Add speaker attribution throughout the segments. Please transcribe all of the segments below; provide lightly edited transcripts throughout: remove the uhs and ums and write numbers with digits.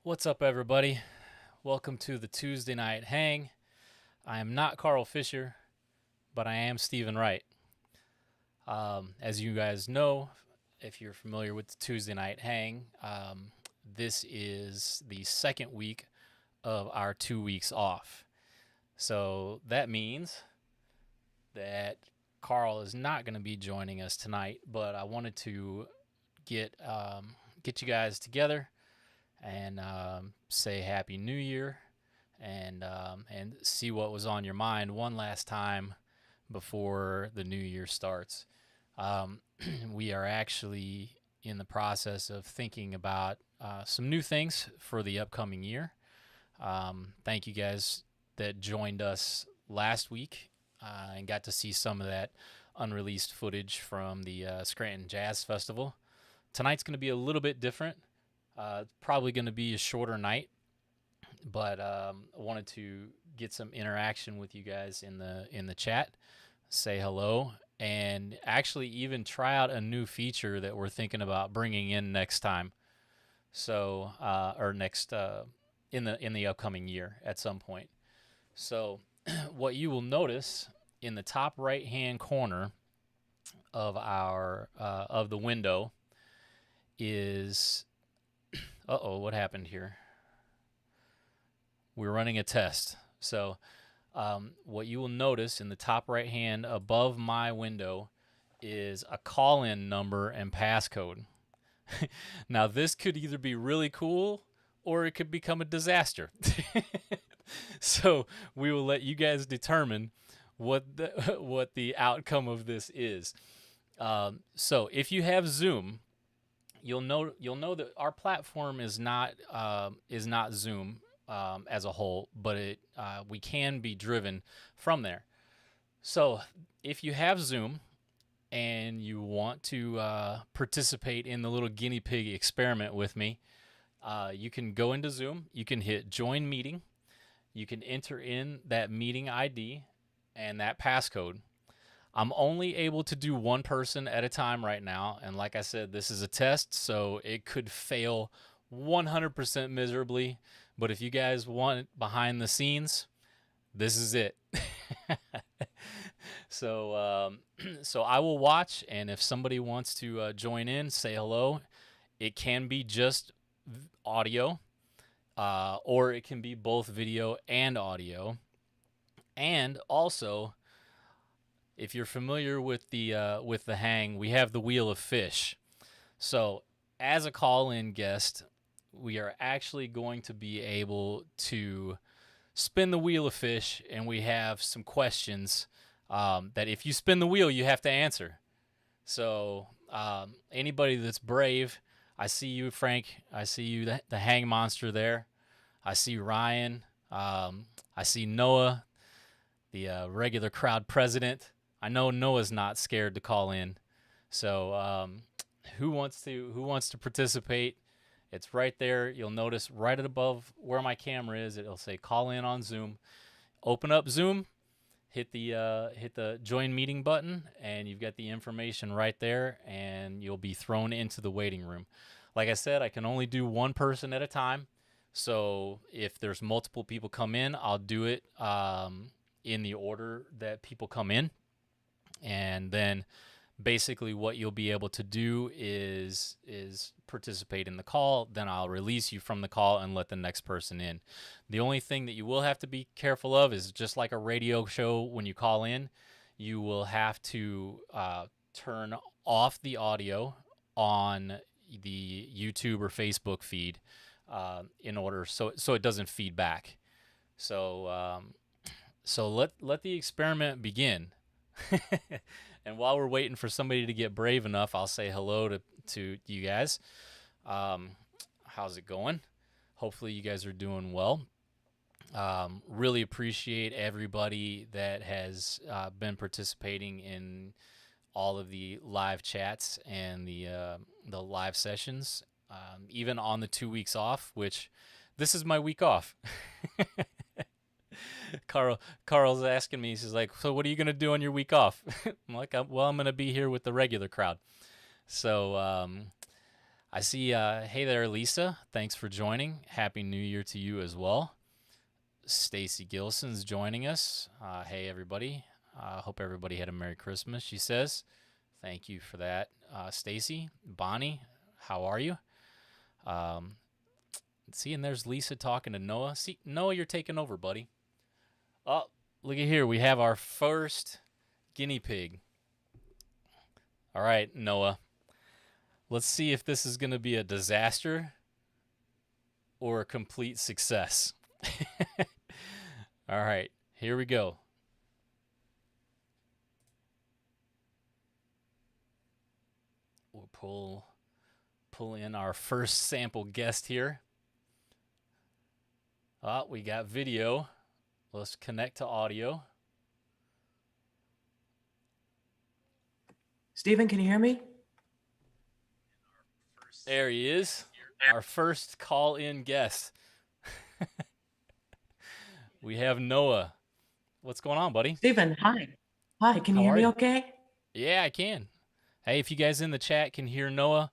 Speaker 1: What's up, everybody? Welcome to the Tuesday Night Hang. I am not Carl Fischer, but I am Stephen Wright. As you guys know, if you're familiar with the Tuesday Night Hang, this is the second week of our 2 weeks off. So that means that Carl is not going to be joining us tonight, but I wanted to get you guys together and say Happy New Year and see what was on your mind one last time before the new year starts. We are actually in the process of thinking about some new things for the upcoming year. Thank you guys that joined us last week and got to see some of that unreleased footage from the Scranton Jazz Festival. Tonight's going to be a little bit different. It's probably going to be a shorter night, but I wanted to get some interaction with you guys in the chat, say hello, and actually even try out a new feature that we're thinking about bringing in next time. So, or next in the upcoming year at some point. So, what you will notice in the top right hand corner of our of the window is what happened here? We're running a test. So what you will notice in the top right hand above my window is a call-in number and passcode. Now, this could either be really cool or it could become a disaster. So we will let you guys determine what the outcome of this is. So if you have Zoom, you'll know that our platform is not Zoom as a whole, but we can be driven from there. So if you have Zoom and you want to participate in the little guinea pig experiment with me, you can go into Zoom. You can hit Join Meeting. You can enter in that meeting ID and that passcode. I'm only able to do one person at a time right now, and like I said, this is a test, so it could fail 100% miserably, but if you guys want behind the scenes, this is it. So I will watch, and if somebody wants to join in, say hello. It can be just audio, or it can be both video and audio, and also, if you're familiar with the hang, we have the Wheel of Fish. So as a call-in guest, we are actually going to be able to spin the Wheel of Fish, and we have some questions that if you spin the wheel, you have to answer. So anybody that's brave, I see you, Frank. I see you, the hang monster there. I see Ryan. I see Noah, the regular crowd president. I know Noah's not scared to call in. So who wants to participate? It's right there. You'll notice right above where my camera is, it'll say call in on Zoom. Open up Zoom, hit the join meeting button, and you've got the information right there, and you'll be thrown into the waiting room. Like I said, I can only do one person at a time. So if there's multiple people come in, I'll do it in the order that people come in. And then basically what you'll be able to do is participate in the call. Then I'll release you from the call and let the next person in. The only thing that you will have to be careful of is, just like a radio show, when you call in, you will have to turn off the audio on the YouTube or Facebook feed in order so it doesn't feed back. So let the experiment begin. And while we're waiting for somebody to get brave enough, I'll say hello to you guys. How's it going? Hopefully you guys are doing well. Really appreciate everybody that has been participating in all of the live chats and the live sessions, even on the 2 weeks off, which this is my week off. Carl's asking me, he's like, so what are you going to do on your week off? I'm like, well, I'm going to be here with the regular crowd. So I see, hey there, Lisa. Thanks for joining. Happy New Year to you as well. Stacy Gilson's joining us. Hey, everybody. Hope everybody had a Merry Christmas, she says. Thank you for that. Stacy, Bonnie, how are you? See, and there's Lisa talking to Noah. See, Noah, you're taking over, buddy. Oh, look at here. We have our first guinea pig. All right, Noah. Let's see if this is going to be a disaster or a complete success. All right, here we go. We'll pull in our first sample guest here. We got video. Let's connect to audio.
Speaker 2: Steven, can you hear me?
Speaker 1: There he is, our first call-in guest. We have Noah. What's going on, buddy?
Speaker 2: Steven, hi. Hi, can you
Speaker 1: How
Speaker 2: hear
Speaker 1: are
Speaker 2: me
Speaker 1: you?
Speaker 2: okay?
Speaker 1: Yeah, I can. Hey, if you guys in the chat can hear Noah,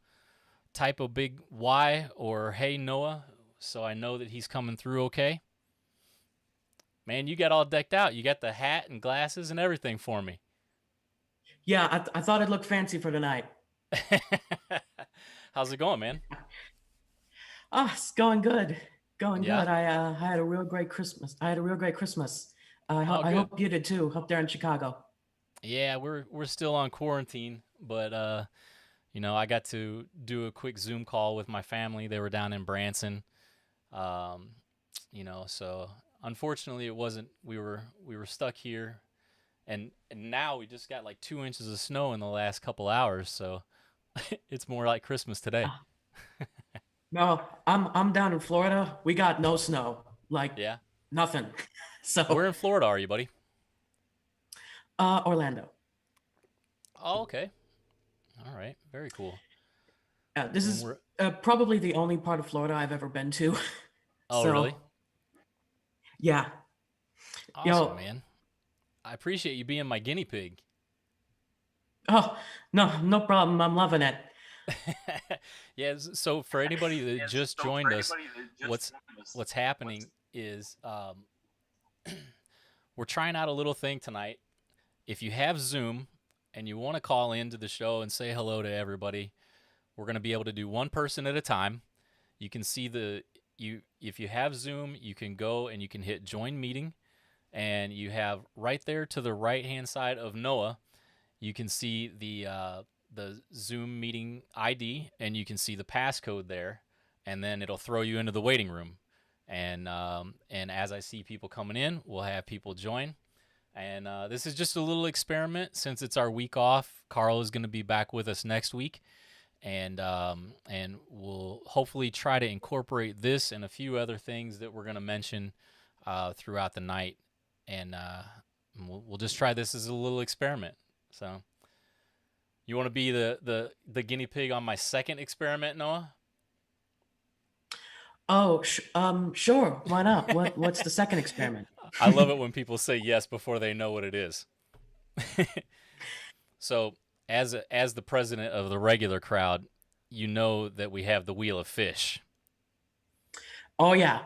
Speaker 1: type a big Y or hey, Noah, so I know that he's coming through okay. Man, you got all decked out. You got the hat and glasses and everything for me.
Speaker 2: Yeah, I thought it looked fancy for tonight.
Speaker 1: How's it going, man?
Speaker 2: Oh, it's going good. Going
Speaker 1: Yeah?
Speaker 2: good. I had a real great Christmas. I
Speaker 1: Oh,
Speaker 2: I
Speaker 1: good.
Speaker 2: hope you did too, up there in Chicago.
Speaker 1: Yeah, we're still on quarantine, but I got to do a quick Zoom call with my family. They were down in Branson. So unfortunately it wasn't we were stuck here and now we just got like 2 inches of snow in the last couple hours, so it's more like Christmas today.
Speaker 2: Ah, no, I'm down in Florida. We got no snow, like
Speaker 1: Yeah.
Speaker 2: nothing. So,
Speaker 1: Where in Florida are you, buddy?
Speaker 2: Orlando.
Speaker 1: Oh, okay. All right. Very cool.
Speaker 2: This
Speaker 1: And
Speaker 2: is
Speaker 1: we're
Speaker 2: probably the only part of Florida I've ever been to.
Speaker 1: Oh, really?
Speaker 2: So, yeah.
Speaker 1: Awesome,
Speaker 2: Yo,
Speaker 1: man. I appreciate you being my guinea pig.
Speaker 2: oh, no, no problem. I'm loving it.
Speaker 1: Yeah, so for anybody that just joined us, what's happening is we're trying out a little thing tonight. If you have Zoom and you want to call into the show and say hello to everybody, we're going to be able to do one person at a time. You can see if you have Zoom, you can go and you can hit join meeting, and you have right there to the right-hand side of Noah, you can see the Zoom meeting ID, and you can see the passcode there, and then it'll throw you into the waiting room. And as I see people coming in, we'll have people join. And this is just a little experiment since it's our week off. Carl is going to be back with us next week, and we'll hopefully try to incorporate this and a few other things that we're going to mention throughout the night. And we'll just try this as a little experiment. So, you want to be the guinea pig on my second experiment, Noah?
Speaker 2: Oh, sure. Why not? What's the second experiment?
Speaker 1: I love it when people say yes before they know what it is. So, as the president of the regular crowd, you know that we have the Wheel of Fish.
Speaker 2: Oh yeah.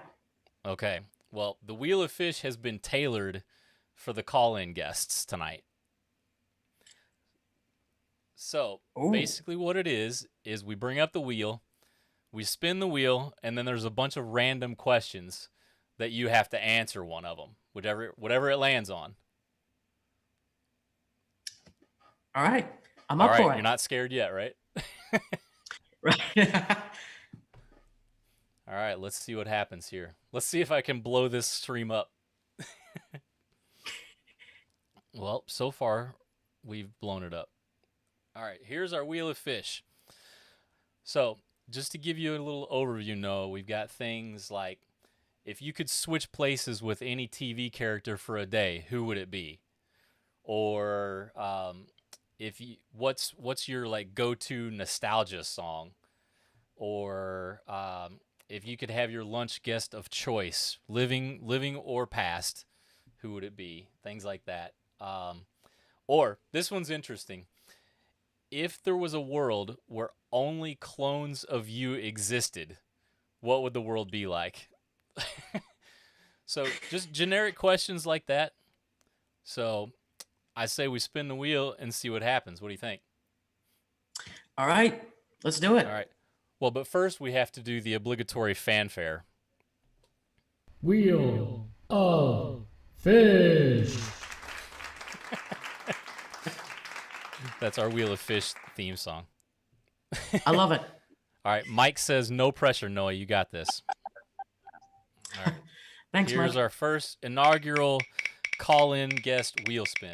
Speaker 1: Okay. Well, the Wheel of Fish has been tailored for the call-in guests tonight. So,
Speaker 2: Ooh.
Speaker 1: basically what it is we bring up the wheel, we spin the wheel, and then there's a bunch of random questions that you have to answer one of them, whatever it lands on.
Speaker 2: All right. I'm
Speaker 1: All
Speaker 2: up
Speaker 1: right,
Speaker 2: for
Speaker 1: you're
Speaker 2: it.
Speaker 1: not scared yet, right?
Speaker 2: Right.
Speaker 1: All right, let's see what happens here. Let's see if I can blow this stream up. Well, so far, we've blown it up. All right, here's our Wheel of Fish. So, just to give you a little overview, Noah, we've got things like, if you could switch places with any TV character for a day, who would it be? Or what's your like go-to nostalgia song? Or if you could have your lunch guest of choice, living or past, who would it be? Things like that. Or this one's interesting. if there was a world where only clones of you existed, what would the world be like? So just generic questions like that. So I say we spin the wheel and see what happens. What do you think?
Speaker 2: All right, let's do it.
Speaker 1: All right. Well, but first we have to do the obligatory fanfare.
Speaker 3: Wheel of Fish.
Speaker 1: That's our Wheel of Fish theme song.
Speaker 2: I love it.
Speaker 1: All right. Mike says, no pressure, Noah. You got this. All right.
Speaker 2: Thanks,
Speaker 1: Here's
Speaker 2: Mike.
Speaker 1: our first inaugural call-in guest wheel spin.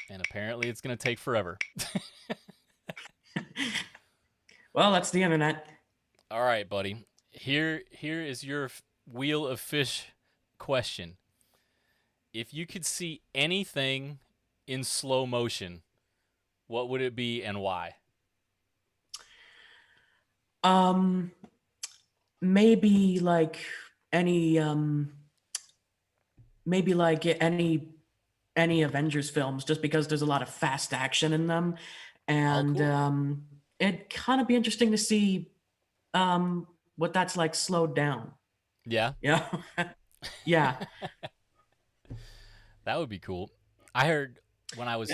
Speaker 1: And apparently it's going to take forever.
Speaker 2: Well, that's the internet.
Speaker 1: All right, buddy. Here is your Wheel of Fish question. If you could see anything in slow motion, what would it be and why?
Speaker 2: Maybe like any maybe like any Avengers films, just because there's a lot of fast action in them, and
Speaker 1: cool.
Speaker 2: it'd kind of be interesting to see what that's like slowed down.
Speaker 1: Yeah,
Speaker 2: Yeah. Yeah.
Speaker 1: that would be cool. I heard when I was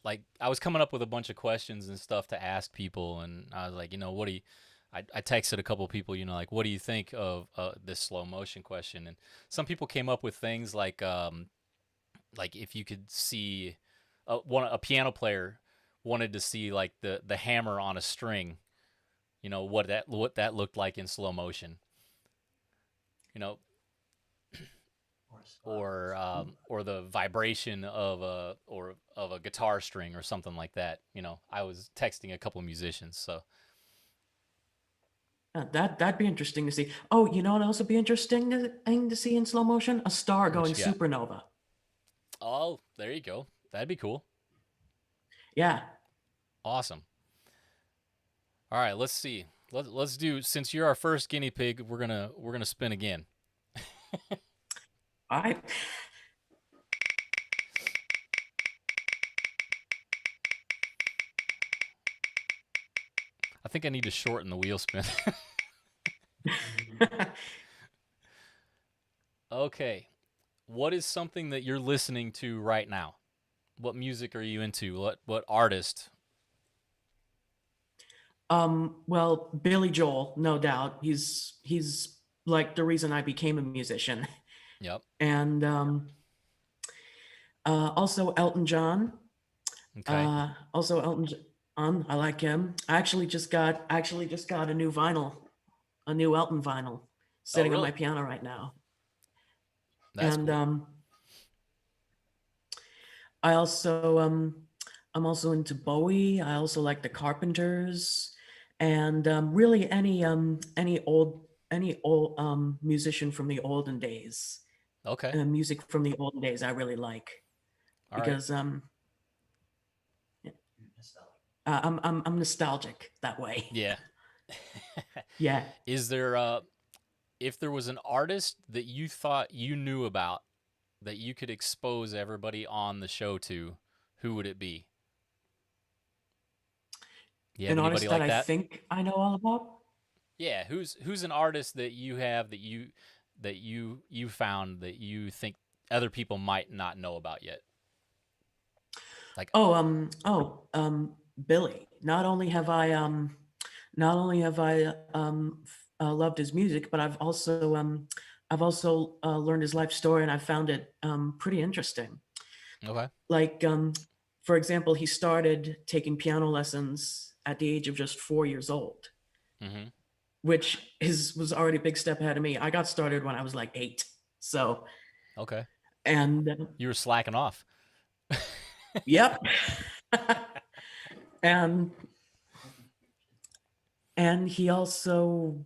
Speaker 1: I was coming up with a bunch of questions and stuff to ask people, and I was like, what do you? I texted a couple people, like, what do you think of this slow motion question? And some people came up with things like if you could see a piano player wanted to see like the hammer on a string, what that looked like in slow motion, or the vibration of a guitar string or something like that. I was texting a couple musicians, so
Speaker 2: That'd be interesting to see. Oh, you know what else would be interesting to see in slow motion? A star
Speaker 1: what
Speaker 2: going
Speaker 1: you got?
Speaker 2: supernova.
Speaker 1: Oh, there you go. That'd be cool.
Speaker 2: Yeah.
Speaker 1: Awesome. All right, let's see. Let's do, since you're our first guinea pig, we're gonna spin again.
Speaker 2: All right.
Speaker 1: I think I need to shorten the wheel spin. Okay. What is something that you're listening to right now? What music are you into? What artist?
Speaker 2: Well, Billy Joel, no doubt. He's like the reason I became a musician.
Speaker 1: Yep.
Speaker 2: And also Elton John.
Speaker 1: Okay.
Speaker 2: Also Elton John, I like him. I actually just got a new vinyl, a new Elton vinyl,
Speaker 1: Oh,
Speaker 2: sitting on my
Speaker 1: really?
Speaker 2: piano right now.
Speaker 1: That's
Speaker 2: And
Speaker 1: cool.
Speaker 2: I also I'm also into Bowie. I also like the Carpenters, and really any old musician from the olden days.
Speaker 1: Okay.
Speaker 2: Music from the olden days I really like,
Speaker 1: All right.
Speaker 2: because I'm nostalgic that way.
Speaker 1: Yeah.
Speaker 2: Yeah.
Speaker 1: Is there if there was an artist that you thought you knew about that you could expose everybody on the show to, who would it be? You have
Speaker 2: An
Speaker 1: anybody
Speaker 2: artist that
Speaker 1: like
Speaker 2: I
Speaker 1: that?
Speaker 2: think I know all about.
Speaker 1: Yeah, who's an artist that you have that you found that you think other people might not know about yet? Like,
Speaker 2: Billy. Not only have I loved his music, but I've also learned his life story, and I found it pretty interesting.
Speaker 1: okay.
Speaker 2: Like, for example, he started taking piano lessons at the age of just 4 years old,
Speaker 1: Mm-hmm.
Speaker 2: which was already a big step ahead of me. I got started when I was like 8. So,
Speaker 1: Okay.
Speaker 2: and
Speaker 1: You were slacking off.
Speaker 2: yep. and and he also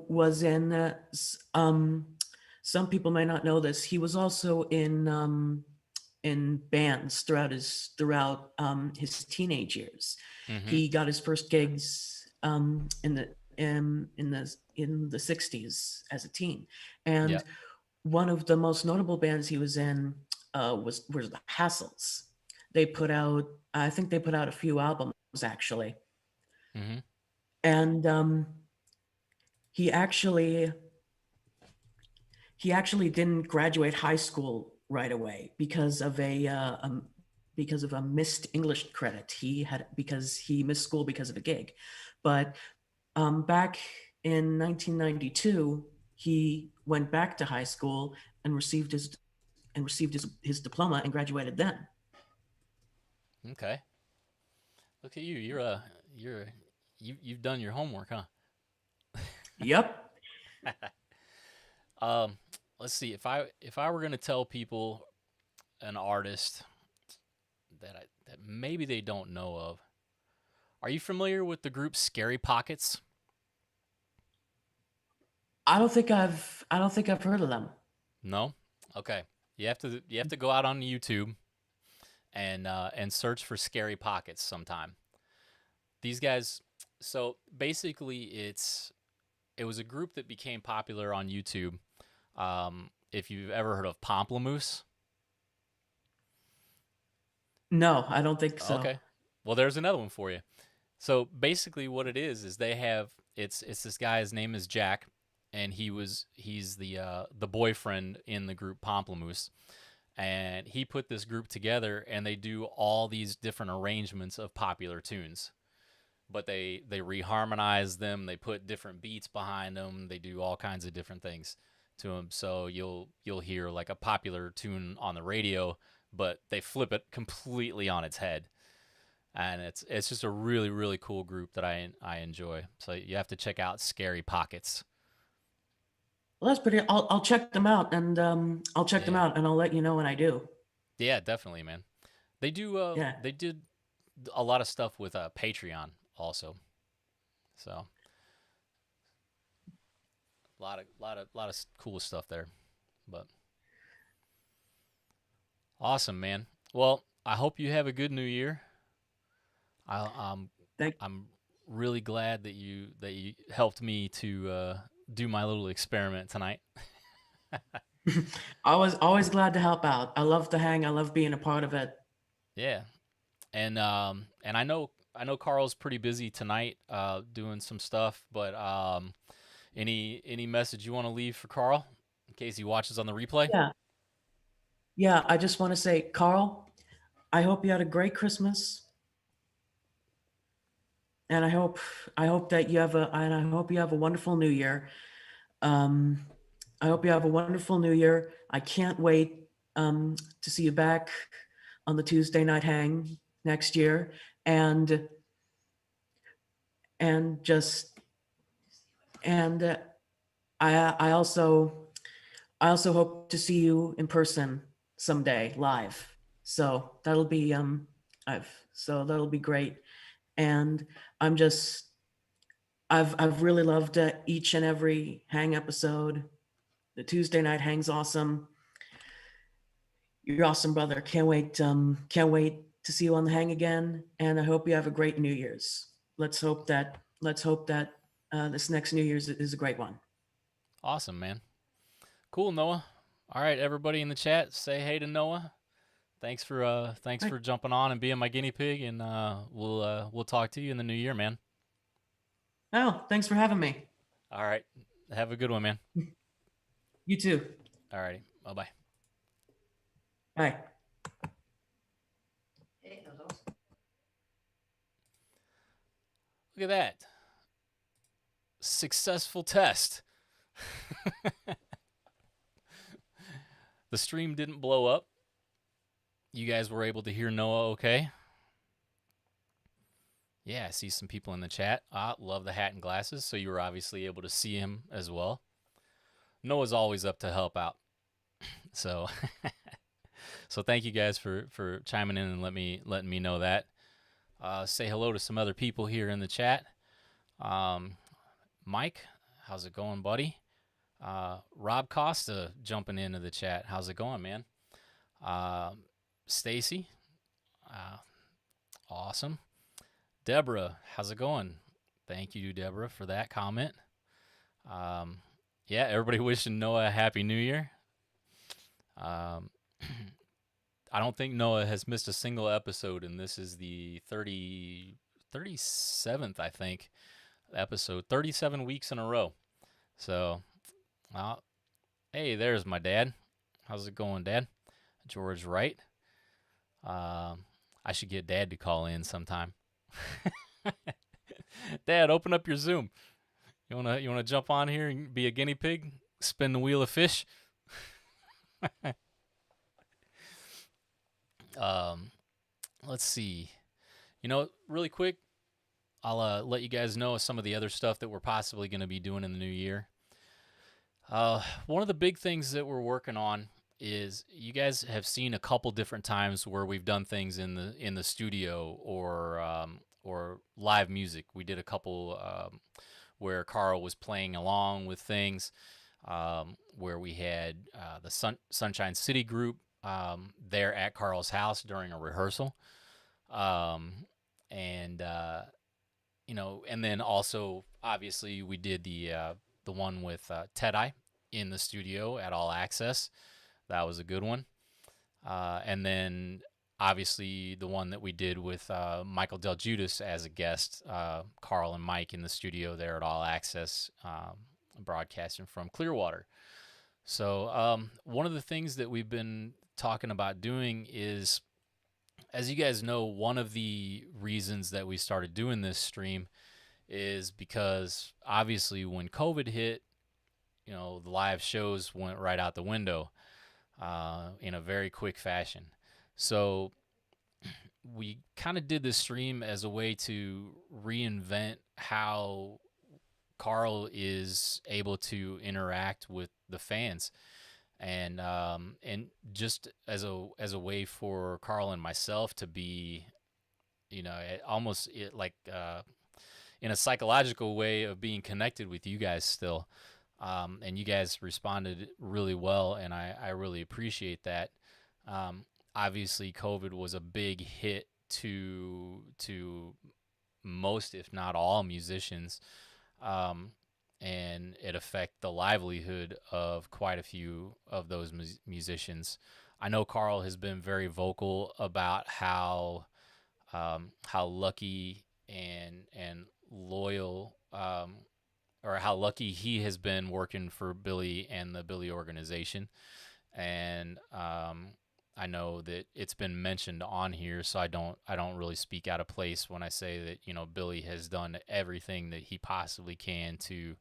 Speaker 2: was in some people may not know this. He was also in bands throughout his teenage years.
Speaker 1: Mm-hmm.
Speaker 2: He got his first gigs in the 60s as a teen. And
Speaker 1: Yep.
Speaker 2: one of the most notable bands he was in was the Hassles. I think they put out a few albums actually.
Speaker 1: Mm-hmm.
Speaker 2: And he actually he actually didn't graduate high school right away because of a missed English credit because he missed school because of a gig. But back in 1992, he went back to high school and received his diploma and graduated then.
Speaker 1: Okay. Look at you. You've done your homework, huh?
Speaker 2: Yep.
Speaker 1: Um, let's see. If I were gonna tell people an artist that maybe they don't know of, are you familiar with the group Scary Pockets?
Speaker 2: I don't think I've heard of them.
Speaker 1: No. Okay. You have to go out on YouTube and search for Scary Pockets sometime. These guys. So basically, it was a group that became popular on YouTube. If you've ever heard of Pomplamoose.
Speaker 2: No, I don't think so.
Speaker 1: Okay. Well, there's another one for you. So basically, what it is they have it's this guy. His name is Jack, and he's the boyfriend in the group Pomplamoose, and he put this group together, and they do all these different arrangements of popular tunes. But they reharmonize them. They put different beats behind them. They do all kinds of different things to them. So you'll hear like a popular tune on the radio, but they flip it completely on its head, and it's just a really really cool group that I enjoy. So you have to check out Scary Pockets.
Speaker 2: Well, that's pretty. I'll check them out, and
Speaker 1: Yeah,
Speaker 2: I'll let you know when I do.
Speaker 1: yeah, definitely, man.
Speaker 2: Yeah.
Speaker 1: They did a lot of stuff with Patreon also. So a lot of cool stuff there. But awesome, man. Well, I hope you have a good New Year. I'm
Speaker 2: Thank.
Speaker 1: I'm really glad that you helped me to do my little experiment tonight.
Speaker 2: I was always glad to help out. I love to hang. I love being a part of it.
Speaker 1: Yeah, and I know Carl's pretty busy tonight doing some stuff, but any message you want to leave for Carl in case he watches on the replay?
Speaker 2: Yeah. Yeah. I just want to say, Carl, I hope you had a great Christmas, and I hope you have a wonderful New Year. Um, I hope you have a wonderful New Year. I can't wait to see you back on the Tuesday night hang next year, and and just and I also hope to see you in person someday live. So that'll be great. And I'm just I've really loved each and every hang episode. The Tuesday night hang's awesome. You're awesome, brother. Can't wait to see you on the hang again. And I hope you have a great New Year's. Let's hope that this next New Year's is a great one.
Speaker 1: Awesome, man. Cool, Noah. All right, everybody in the chat, say hey to Noah. Thanks
Speaker 2: Right.
Speaker 1: for jumping on and being my guinea pig, and we'll talk to you in the new year, man.
Speaker 2: Oh, thanks for having me.
Speaker 1: All right, have a good one, man.
Speaker 2: You too.
Speaker 1: All righty, bye bye.
Speaker 2: Bye.
Speaker 1: Look at that successful test. The stream didn't blow up. You guys were able to hear Noah okay? Yeah, I see some people in the chat. Love the hat and glasses, so you were obviously able to see him as well. Noah's always up to help out. So so thank you guys for chiming in and letting me know that. Say hello to some other people here in the chat. Mike, how's it going, buddy? Rob Costa jumping into the chat. How's it going, man? Stacy, awesome. Deborah, how's it going? Thank you, Deborah, for that comment. Yeah, everybody wishing Noah a Happy New Year. Um, I don't think Noah has missed a single episode, and this is the 37th, I think, episode. 37 weeks in a row. So, hey, there's my dad. How's it going, Dad? George Wright. I should get Dad to call in sometime. Dad, open up your Zoom. You wanna jump on here and be a guinea pig? Spin the wheel of fish? Let's see. Really quick, I'll let you guys know some of the other stuff that we're possibly going to be doing in the new year. One of the big things that we're working on is you guys have seen a couple different times where we've done things in the studio or live music. We did a couple where Carl was playing along with things, where we had the Sunshine City group there at Carl's house during a rehearsal, and then also obviously we did the one with T.Ë.T.I in the studio at All Access. That was a good one. And then obviously the one that we did with Michael Del Giudice as a guest, Carl and Mike in the studio there at All Access, broadcasting from Clearwater. So one of the things that we've been talking about doing is, as you guys know, one of the reasons that we started doing this stream is because obviously when COVID hit, the live shows went right out the window in a very quick fashion. So we kind of did this stream as a way to reinvent how Carl is able to interact with the fans, and just as a way for Carl and myself to be, almost like in a psychological way of being connected with you guys still. And you guys responded really well, and I really appreciate that. Obviously, COVID was a big hit to most, if not all, musicians, and it affected the livelihood of quite a few of those musicians. I know Carl has been very vocal about how lucky and loyal, or how lucky he has been working for Billy and the Billy organization. And I know that it's been mentioned on here, so I don't really speak out of place when I say that Billy has done everything that he possibly can to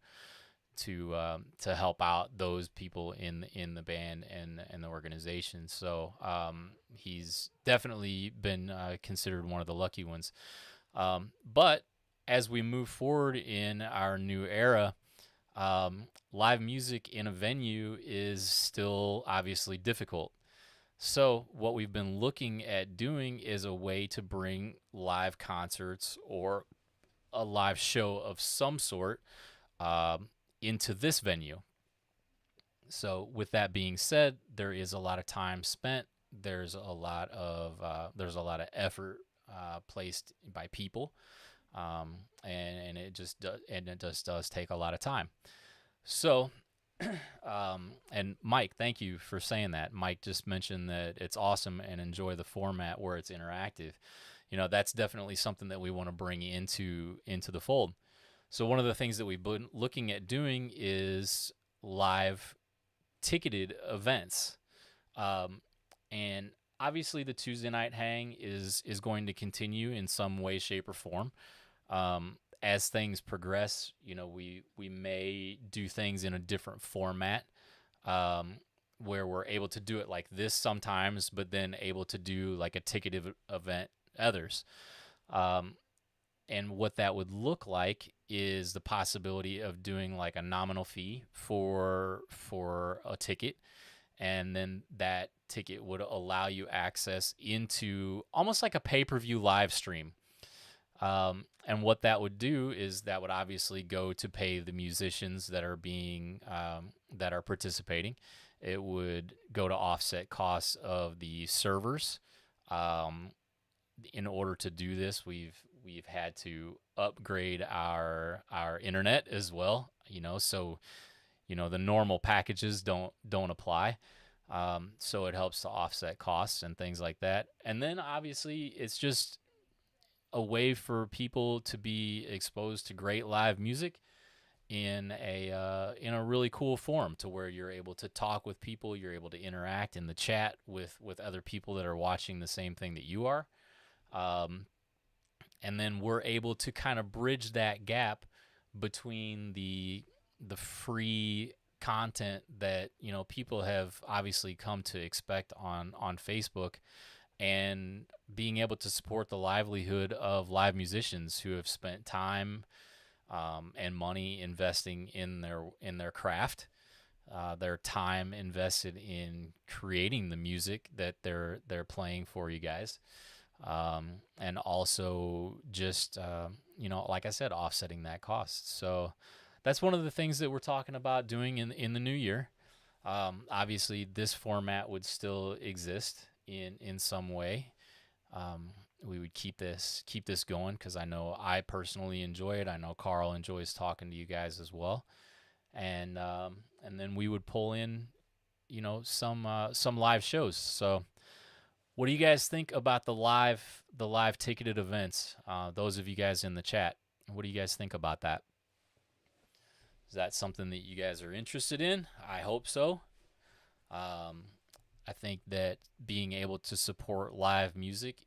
Speaker 1: help out those people in the band and the organization. So he's definitely been considered one of the lucky ones. But as we move forward in our new era, live music in a venue is still obviously difficult. So what we've been looking at doing is a way to bring live concerts or a live show of some sort into this venue. So with that being said, there is a lot of time spent. There's a lot of effort placed by people. And it just does take a lot of time. So, and Mike, thank you for saying that. Mike just mentioned that it's awesome and enjoy the format where it's interactive. That's definitely something that we want to bring into the fold. So one of the things that we've been looking at doing is live ticketed events. And obviously the Tuesday night hang is going to continue in some way, shape, or form. As things progress, we may do things in a different format, where we're able to do it like this sometimes, but then able to do like a ticketed event others. And what that would look like is the possibility of doing like a nominal fee for a ticket, and then that ticket would allow you access into almost like a pay-per-view live stream. And what that would do is that would obviously go to pay the musicians that are that are participating. It would go to offset costs of the servers. In order to do this, we've we've had to upgrade our internet as well. So the normal packages don't apply. So it helps to offset costs and things like that. And then obviously it's just a way for people to be exposed to great live music in a really cool form, to where you're able to talk with people, you're able to interact in the chat with other people that are watching the same thing that you are. And then we're able to kind of bridge that gap between the free content that people have obviously come to expect on Facebook, and being able to support the livelihood of live musicians who have spent time and money investing in their craft, their time invested in creating the music that they're playing for you guys, and also just like I said, offsetting that cost. So that's one of the things that we're talking about doing in the new year. Obviously, this format would still exist in some way. We would keep this going, because I know I personally enjoy it. I know Carl enjoys talking to you guys as well, and then we would pull in, some live shows. So, what do you guys think about the live ticketed events? Those of you guys in the chat, what do you guys think about that? Is that something that you guys are interested in? I hope so. I think that being able to support live music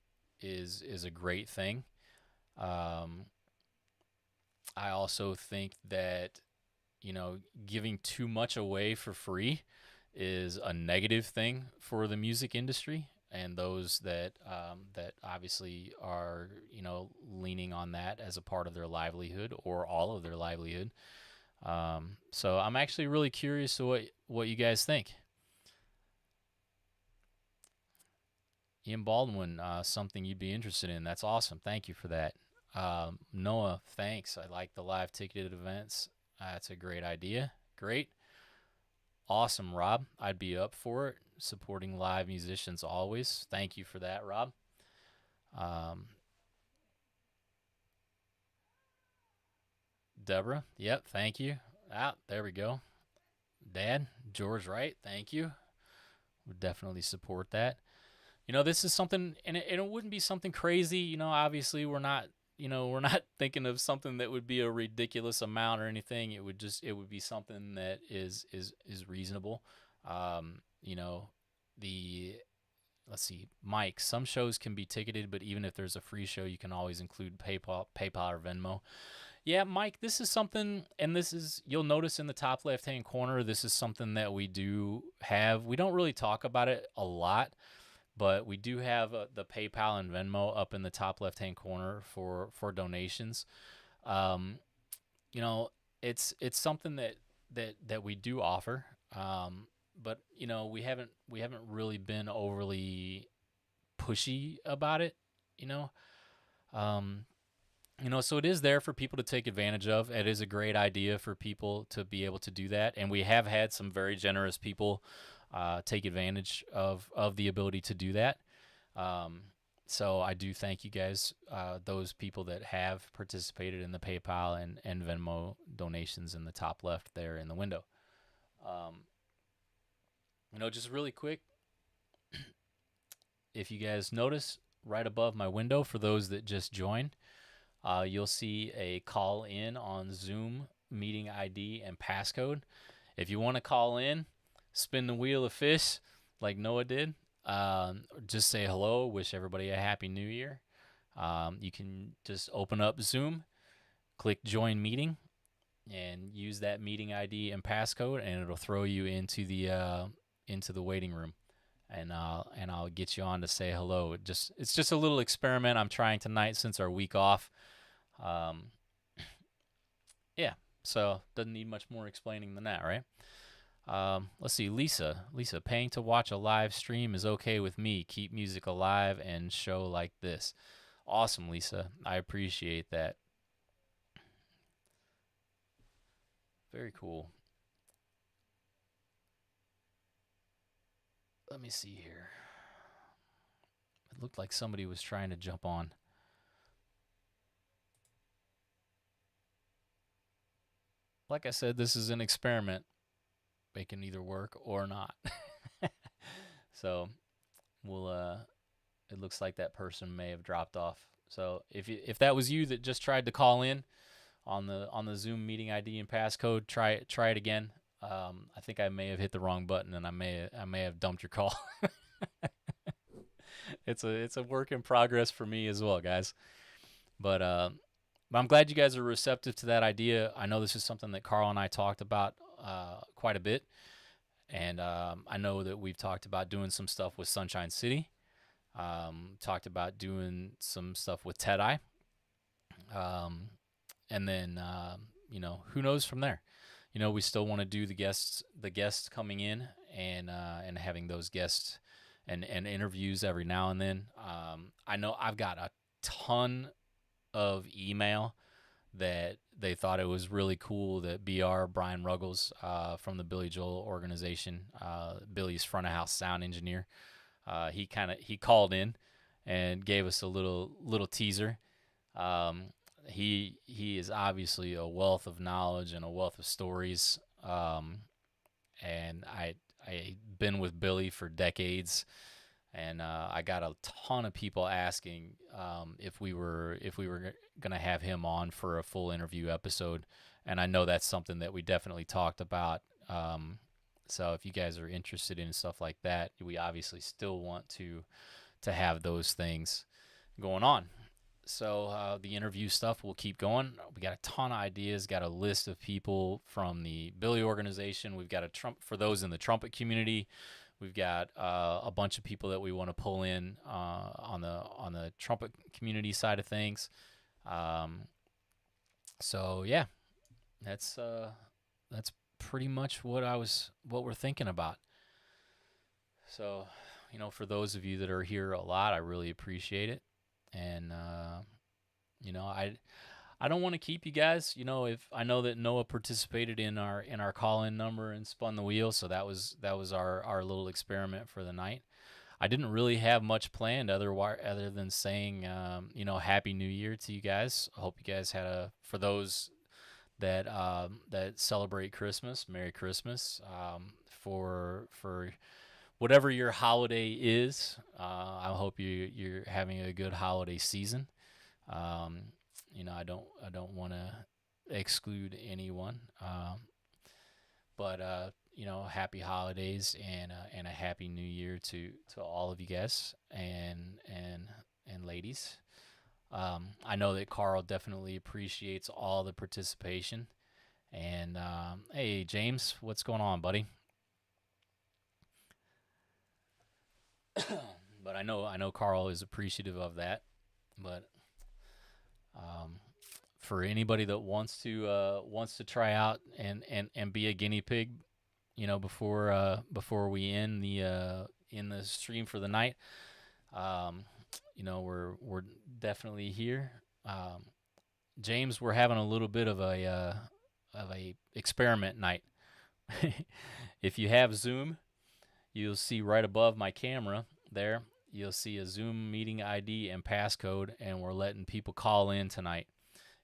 Speaker 1: is a great thing. I also think that giving too much away for free is a negative thing for the music industry, and those that obviously are leaning on that as a part of their livelihood or all of their livelihood. So I'm actually really curious to what you guys think. Ian Baldwin, something you'd be interested in. That's awesome. Thank you for that. Noah, thanks. I like the live ticketed events. That's a great idea. Great. Awesome, Rob. I'd be up for it. Supporting live musicians always. Thank you for that, Rob. Deborah, yep, thank you. There we go. Dad, George Wright, thank you. Would definitely support that. This is something, and it wouldn't be something crazy. Obviously we're not thinking of something that would be a ridiculous amount or anything. It would be something that is reasonable. Let's see, Mike, some shows can be ticketed, but even if there's a free show, you can always include PayPal or Venmo. Yeah, Mike, this is something, and you'll notice in the top left-hand corner, this is something that we do have. We don't really talk about it a lot, but we do have the PayPal and Venmo up in the top left-hand corner for donations. It's something that we do offer, but we haven't really been overly pushy about it. So it is there for people to take advantage of. It is a great idea for people to be able to do that, and we have had some very generous people take advantage of the ability to do that. So I do thank you guys, those people that have participated in the PayPal and Venmo donations in the top left there in the window. Just really quick, if you guys notice right above my window, for those that just joined, you'll see a call in on Zoom meeting ID and passcode. If you want to call in, spin the wheel of fish like Noah did. Just say hello, wish everybody a happy new year. You can just open up Zoom, click join meeting, and use that meeting ID and passcode, and it'll throw you into the waiting room. And I'll get you on to say hello. It's just a little experiment I'm trying tonight since our week off. Yeah, so doesn't need much more explaining than that, right? Let's see, Lisa, paying to watch a live stream is okay with me. Keep music alive and show like this. Awesome, Lisa. I appreciate that. Very cool. Let me see here. It looked like somebody was trying to jump on. like I said, this is an experiment. It can either work or not. So we'll. It looks like that person may have dropped off. So if that was you that just tried to call in on the Zoom meeting ID and passcode, try it again. I think I may have hit the wrong button, and I may have dumped your call. It's a work in progress for me as well, guys. But I'm glad you guys are receptive to that idea. I know this is something that Carl and I talked about quite a bit, and I know that we've talked about doing some stuff with Sunshine City. Talked about doing some stuff with T.Ë.T.I. And then who knows from there. We still want to do the guests coming in and having those guests and interviews every now and then. I know I've got a ton of email that they thought it was really cool that Brian Ruggles from the Billy Joel organization, Billy's front of house sound engineer, he called in and gave us a little teaser. He is obviously a wealth of knowledge and a wealth of stories. And I been with Billy for decades, and I got a ton of people asking if we were gonna have him on for a full interview episode, and I know that's something that we definitely talked about. So if you guys are interested in stuff like that, we obviously still want to have those things going on. So the interview stuff will keep going. We got a ton of ideas, got a list of people from the Billy organization. We've got for those in the trumpet community. We've got a bunch of people that we want to pull in on the trumpet community side of things. So yeah, that's pretty much what we're thinking about. So, for those of you that are here a lot, I really appreciate it. And, I don't want to keep you guys, if I know that Noah participated in our call-in number and spun the wheel. So that was our little experiment for the night. I didn't really have much planned other than saying, Happy New Year to you guys. I hope you guys had for those that celebrate Christmas, Merry Christmas. For whatever your holiday is, I hope you're having a good holiday season. I don't want to exclude anyone, but happy holidays and a happy New Year to all of you guys and ladies. I know that Carl definitely appreciates all the participation. And hey, James, what's going on, buddy? But I know Carl is appreciative of that. But for anybody that wants to try out and be a guinea pig, before we end the stream for the night, we're definitely here. James, we're having a little bit of a experiment night. If you have Zoom, you'll see right above my camera there, you'll see a Zoom meeting ID and passcode, and we're letting people call in tonight.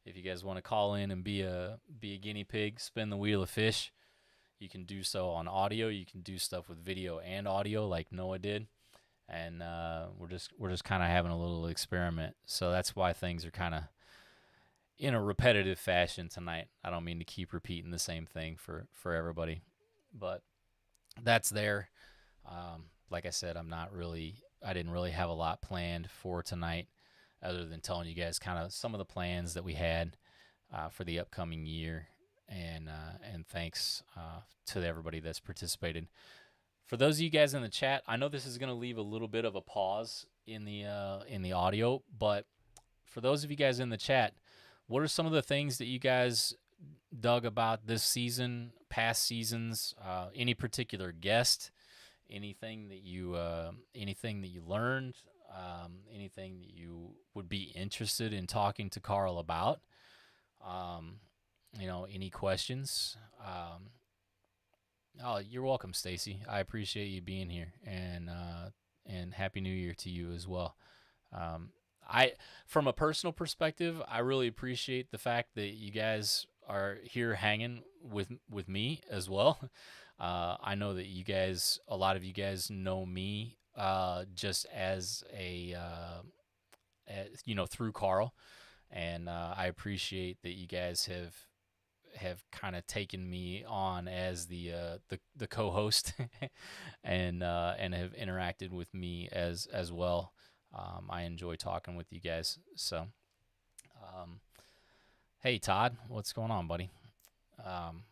Speaker 1: If you guys want to call in and be a guinea pig, spin the wheel of fish, you can do so on audio. You can do stuff with video and audio like Noah did. And we're just kind of having a little experiment. So that's why things are kind of in a repetitive fashion tonight. I don't mean to keep repeating the same thing for everybody, but that's there. Like I said, I didn't really have a lot planned for tonight, other than telling you guys kind of some of the plans that we had for the upcoming year, and thanks to everybody that's participated. For those of you guys in the chat, I know this is going to leave a little bit of a pause in the audio, but for those of you guys in the chat, what are some of the things that you guys dug about this season, past seasons, any particular guest, anything that you learned, anything that you would be interested in talking to Carl about, any questions? Oh, you're welcome, Stacy. I appreciate you being here, and Happy New Year to you as well. From a personal perspective, I really appreciate the fact that you guys are here hanging with me as well. I know that a lot of you guys know me just as through Carl, and I appreciate that you guys have kind of taken me on as the co-host and have interacted with me as well. I enjoy talking with you guys. So, hey Todd, what's going on, buddy?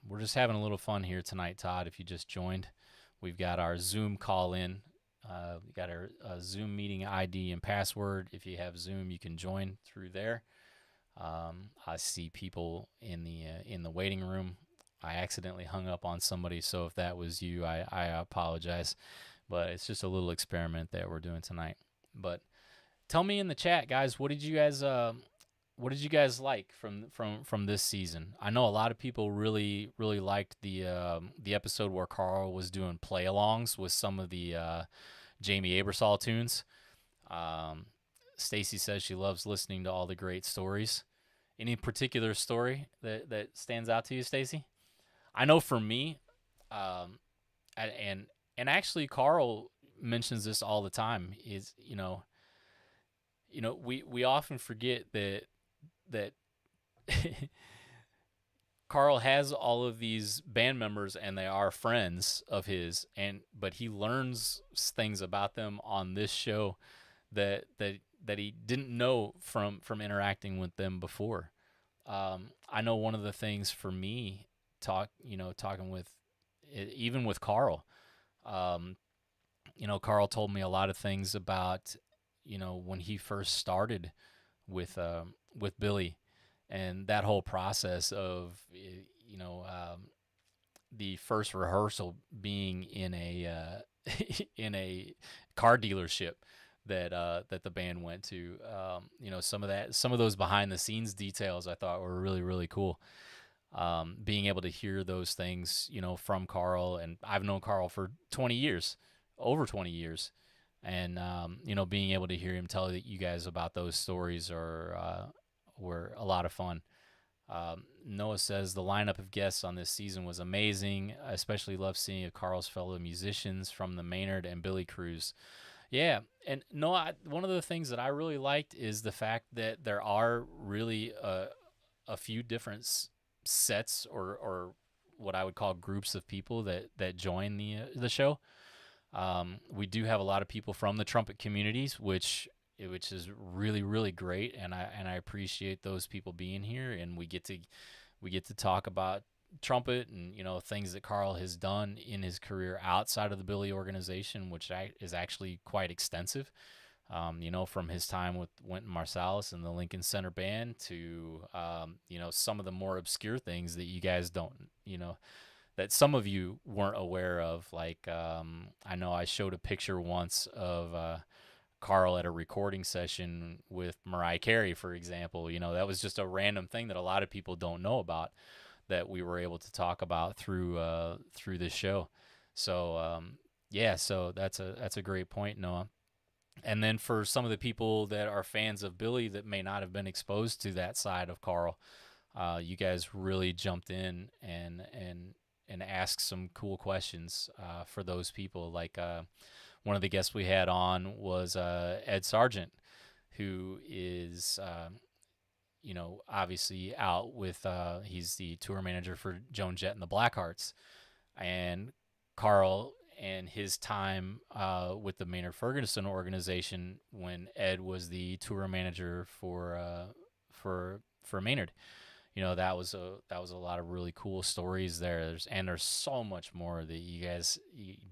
Speaker 1: We're just having a little fun here tonight, Todd. If you just joined, we've got our Zoom call in. We got our Zoom meeting ID and password. If you have Zoom, you can join through there. I see people in the waiting room. I accidentally hung up on somebody, so if that was you, I apologize. But it's just a little experiment that we're doing tonight. But tell me in the chat, guys, what did you guys like from this season? I know a lot of people really liked the episode where Carl was doing play-alongs with some of the Jamie Abersol tunes. Stacy says she loves listening to all the great stories. Any particular story that stands out to you, Stacy? I know for me, and actually Carl mentions this all the time. Is we often forget that Carl has all of these band members and they are friends of his, but he learns things about them on this show that he didn't know from interacting with them before. I know one of the things for me talking with even with Carl, Carl told me a lot of things about when he first started with Billy, and that whole process of the first rehearsal being in a in a car dealership that the band went to. Some of those behind the scenes details I thought were really, really cool. Being able to hear those things, from Carl, and I've known Carl for over 20 years. And, being able to hear him tell you guys about those stories were a lot of fun. Noah says the lineup of guests on this season was amazing. I especially love seeing Carl's fellow musicians from the Maynard and Billy crews. Yeah, and Noah, one of the things that I really liked is the fact that there are really a few different sets or what I would call groups of people that join the show. We do have a lot of people from the trumpet communities, which is really, really great, and I appreciate those people being here, and we get to talk about trumpet and things that Carl has done in his career outside of the Billy organization, which is actually quite extensive. From his time with Wynton Marsalis and the Lincoln Center Band to some of the more obscure things that you guys don't that some of you weren't aware of. Like I know I showed a picture once of Carl at a recording session with Mariah Carey, for example. That was just a random thing that a lot of people don't know about, that we were able to talk about through this show. So so that's a great point, Noah. And then for some of the people that are fans of Billy that may not have been exposed to that side of Carl, you guys really jumped in and asked some cool questions for those people. Like one of the guests we had on was Ed Sargent, who is obviously out with he's the tour manager for Joan Jett and the Blackhearts, and Carl and his time with the Maynard Ferguson organization when Ed was the tour manager for Maynard. That was a lot of really cool stories there. There's so much more that you guys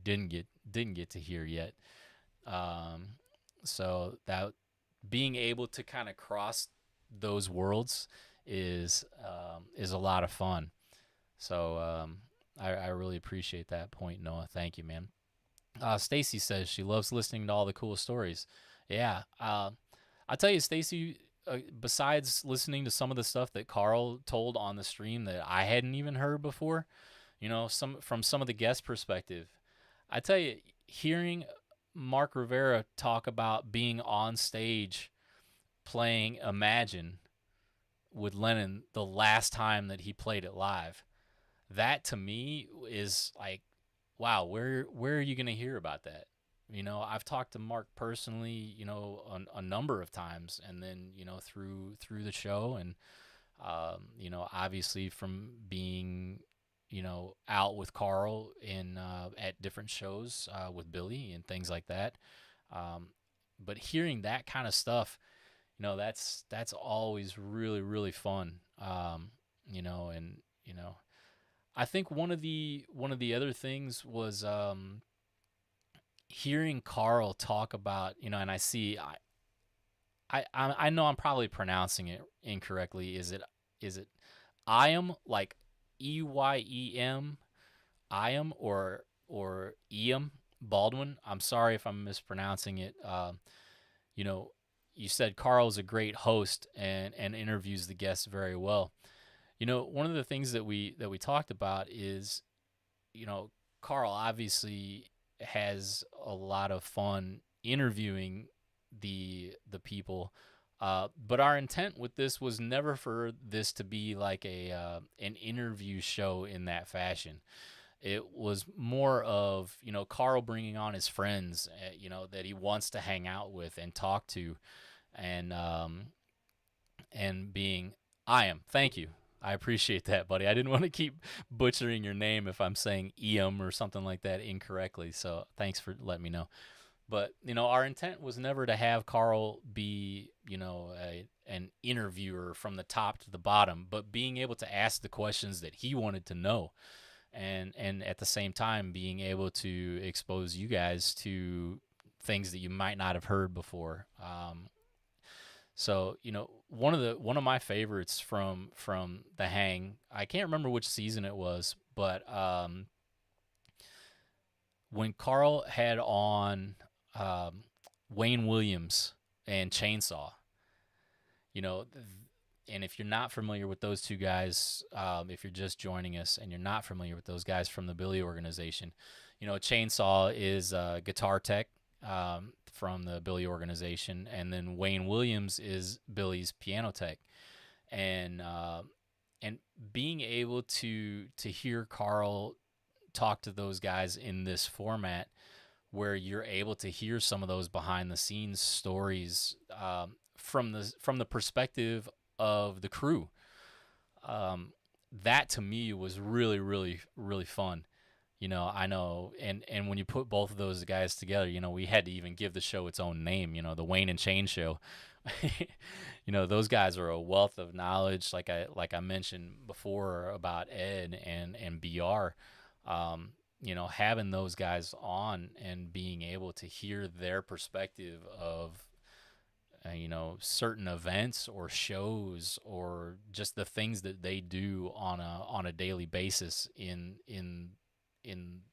Speaker 1: didn't get to hear yet. So that being able to kind of cross those worlds is a lot of fun. So I really appreciate that point, Noah. Thank you, man. Stacy says she loves listening to all the cool stories. Yeah, I'll tell you, Stacy, besides listening to some of the stuff that Carl told on the stream that I hadn't even heard before, from some of the guest perspective, I tell you, hearing Mark Rivera talk about being on stage playing Imagine with Lennon the last time that he played it live. That to me is like, wow, where are you going to hear about that? I've talked to Mark personally, a number of times, and then through the show, and obviously from being out with Carl in at different shows with Billy and things like that. But hearing that kind of stuff, that's always really really fun. And I think one of the other things was hearing Carl talk about, and I know I'm probably pronouncing it incorrectly. Is it Iam, like Eyem, Iam, or Iam Baldwin? I'm sorry if I'm mispronouncing it. You know, you said Carl's a great host and interviews the guests very well. One of the things that we talked about is, Carl obviously has a lot of fun interviewing the people, but our intent with this was never for this to be like an interview show in that fashion. It was more of Carl bringing on his friends, that he wants to hang out with and talk to, and being I am. Thank you. I appreciate that, buddy. I didn't want to keep butchering your name if I'm saying Iam or something like that incorrectly. So thanks for letting me know. But our intent was never to have Carl be an interviewer from the top to the bottom, but being able to ask the questions that he wanted to know, and at the same time being able to expose you guys to things that you might not have heard before. So one of my favorites from the Hang, I can't remember which season it was, but when Carl had on Wayne Williams and Chainsaw, and if you're not familiar with those two guys, if you're just joining us and you're not familiar with those guys from the Billy organization, Chainsaw is a guitar tech from the Billy organization, and then Wayne Williams is Billy's piano tech, and being able to hear Carl talk to those guys in this format, where you're able to hear some of those behind the scenes stories from the perspective of the crew. That to me was really, really, really fun. I know, and when you put both of those guys together, we had to even give the show its own name, the Wayne and Chain Show. Those guys are a wealth of knowledge, like I mentioned before about Ed and BR. Having those guys on and being able to hear their perspective of certain events or shows, or just the things that they do on a daily basis in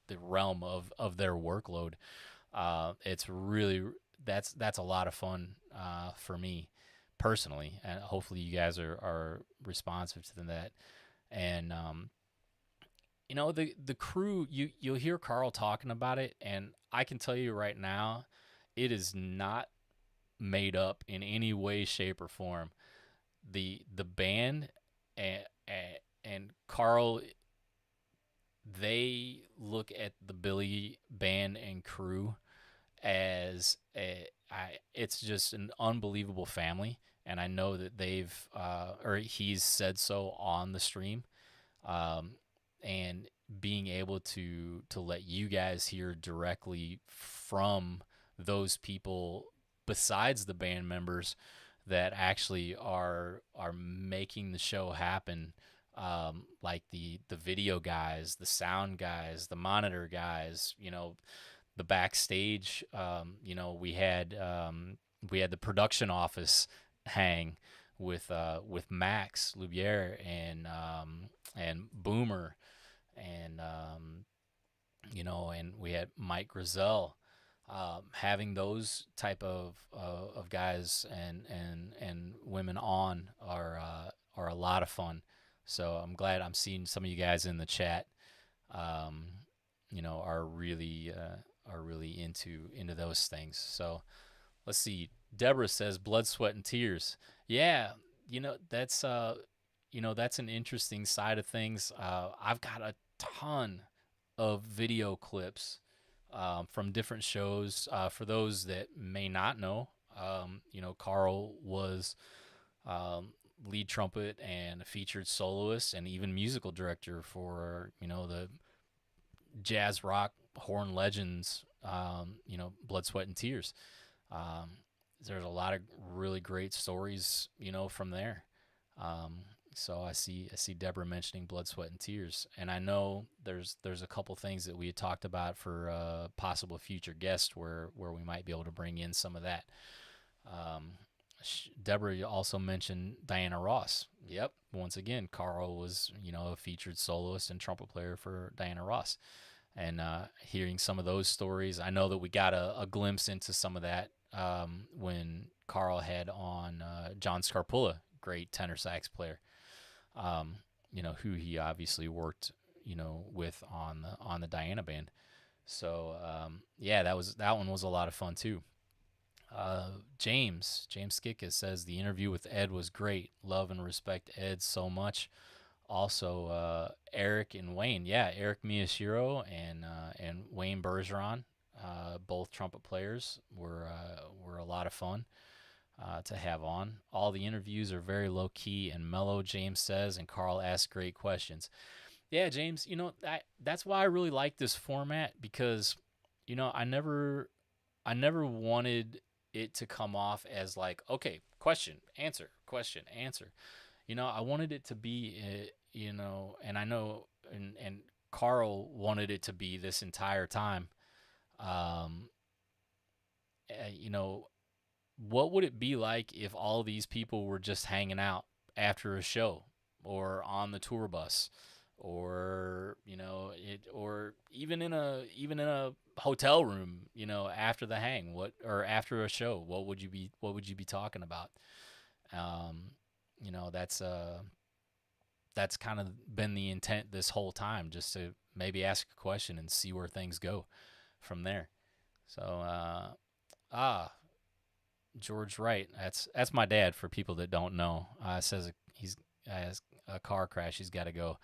Speaker 1: the realm of their workload. It's really, that's a lot of fun for me personally, and hopefully you guys are responsive to that. And the crew, you'll hear Carl talking about it, and I can tell you right now, it is not made up in any way, shape, or form. The band and Carl, they look at the Billy band and crew as it's just an unbelievable family, and I know that or he's said so on the stream, and being able to let you guys hear directly from those people besides the band members that actually are making the show happen, like the video guys, the sound guys, the monitor guys, the backstage. We had the production office hang with Max Lubier and Boomer, and and we had Mike Grizel. Having those type of guys and women on are a lot of fun. So I'm glad I'm seeing some of you guys in the chat. Are really into those things. So let's see. Deborah says blood, sweat, and tears. Yeah, That's that's an interesting side of things. I've got a ton of video clips from different shows. For those that may not know, Carl was lead trumpet and a featured soloist and even musical director for the jazz rock horn legends. Blood, Sweat, and Tears. Um, there's a lot of really great stories, from there. Um, so I see Deborah mentioning Blood, Sweat, and Tears, and I know there's a couple things that we had talked about for possible future guests where we might be able to bring in some of that. Um, Deborah also mentioned Diana Ross. Yep, once again, Carl was a featured soloist and trumpet player for Diana Ross, and hearing some of those stories, I know that we got a glimpse into some of that when Carl had on John Scarpulla, great tenor sax player, who he obviously worked, with on the Diana band. So yeah, that one was a lot of fun too. James Skicka says the interview with Ed was great. Love and respect Ed so much. Also, Eric and Wayne. Yeah, Eric Miyashiro and Wayne Bergeron, both trumpet players, were a lot of fun to have on. All the interviews are very low key and mellow, James says, and Carl asks great questions. Yeah, James, that's why I really like this format, because I never wanted it to come off as like, okay, question, answer. I wanted it to be, and I know, and Carl wanted it to be this entire time. Um, you know, what would it be like if all these people were just hanging out after a show or on the tour bus, or or even in a hotel room, after the hang, or after a show, what would you be talking about? um that's kind of been the intent this whole time, just to maybe ask a question and see where things go from there. So George Wright, that's my dad, for people that don't know. Says he's has a car crash, he's got to go.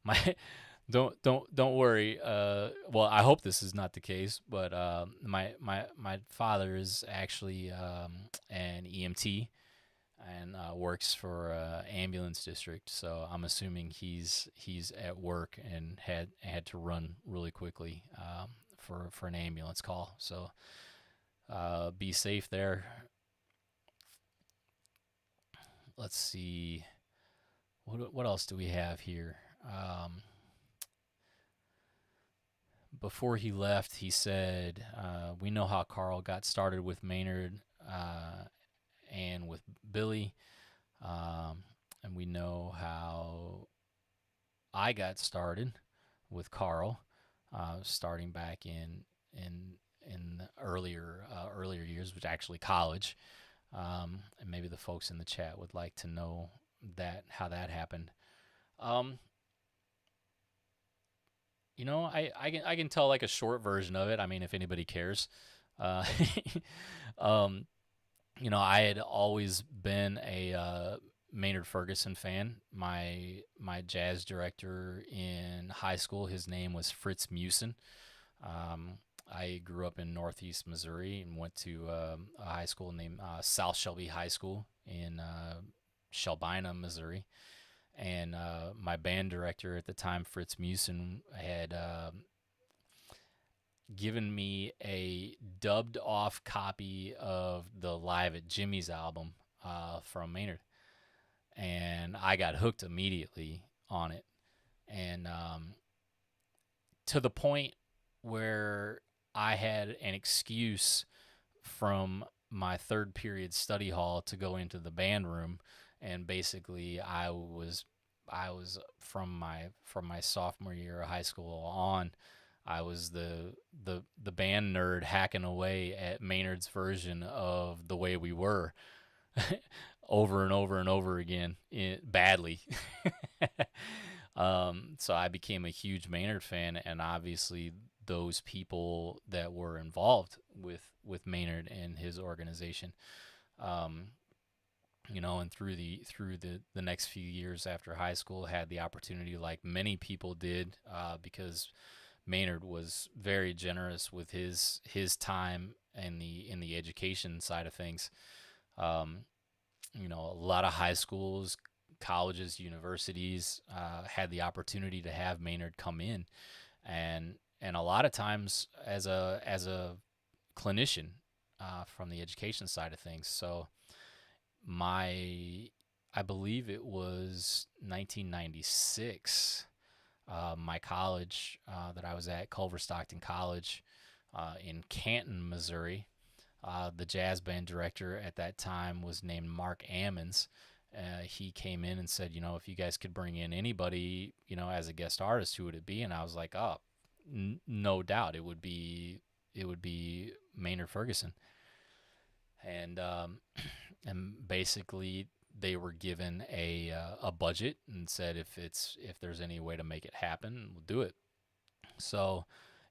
Speaker 1: My don't worry. Well, I hope this is not the case, but my father is actually an EMT, and works for ambulance district. So I'm assuming he's at work and had to run really quickly for an ambulance call. So be safe there. Let's see. What else do we have here? Before he left, he said, "We know how Carl got started with Maynard and with Billy, and we know how I got started with Carl, starting back in the earlier years, which actually college." And maybe the folks in the chat would like to know how that happened. I can tell like a short version of it. I mean, if anybody cares. Uh, um, I had always been a Maynard Ferguson fan. My jazz director in high school, his name was Fritz Musin. I grew up in Northeast Missouri and went to a high school named South Shelby High School in Shelbina, Missouri. And my band director at the time, Fritz Musin, had given me a dubbed off copy of the Live at Jimmy's album from Maynard. And I got hooked immediately on it. And to the point where I had an excuse from my third period study hall to go into the band room, and basically I was from my sophomore year of high school on, I was the band nerd hacking away at Maynard's version of The Way We Were over and over and over again, badly. So I became a huge Maynard fan, and obviously those people that were involved with Maynard and his organization, And through the next few years after high school, had the opportunity, like many people did, because Maynard was very generous with his time in the education side of things. Um, a lot of high schools, colleges, universities had the opportunity to have Maynard come in, and a lot of times as a clinician from the education side of things. So I believe it was 1996. My college that I was at, Culver Stockton College, in Canton, Missouri. The jazz band director at that time was named Mark Ammons. He came in and said, if you guys could bring in anybody, as a guest artist, who would it be? And I was like, oh, no doubt, it would be Maynard Ferguson. And and basically they were given a budget and said, if there's any way to make it happen, we'll do it. So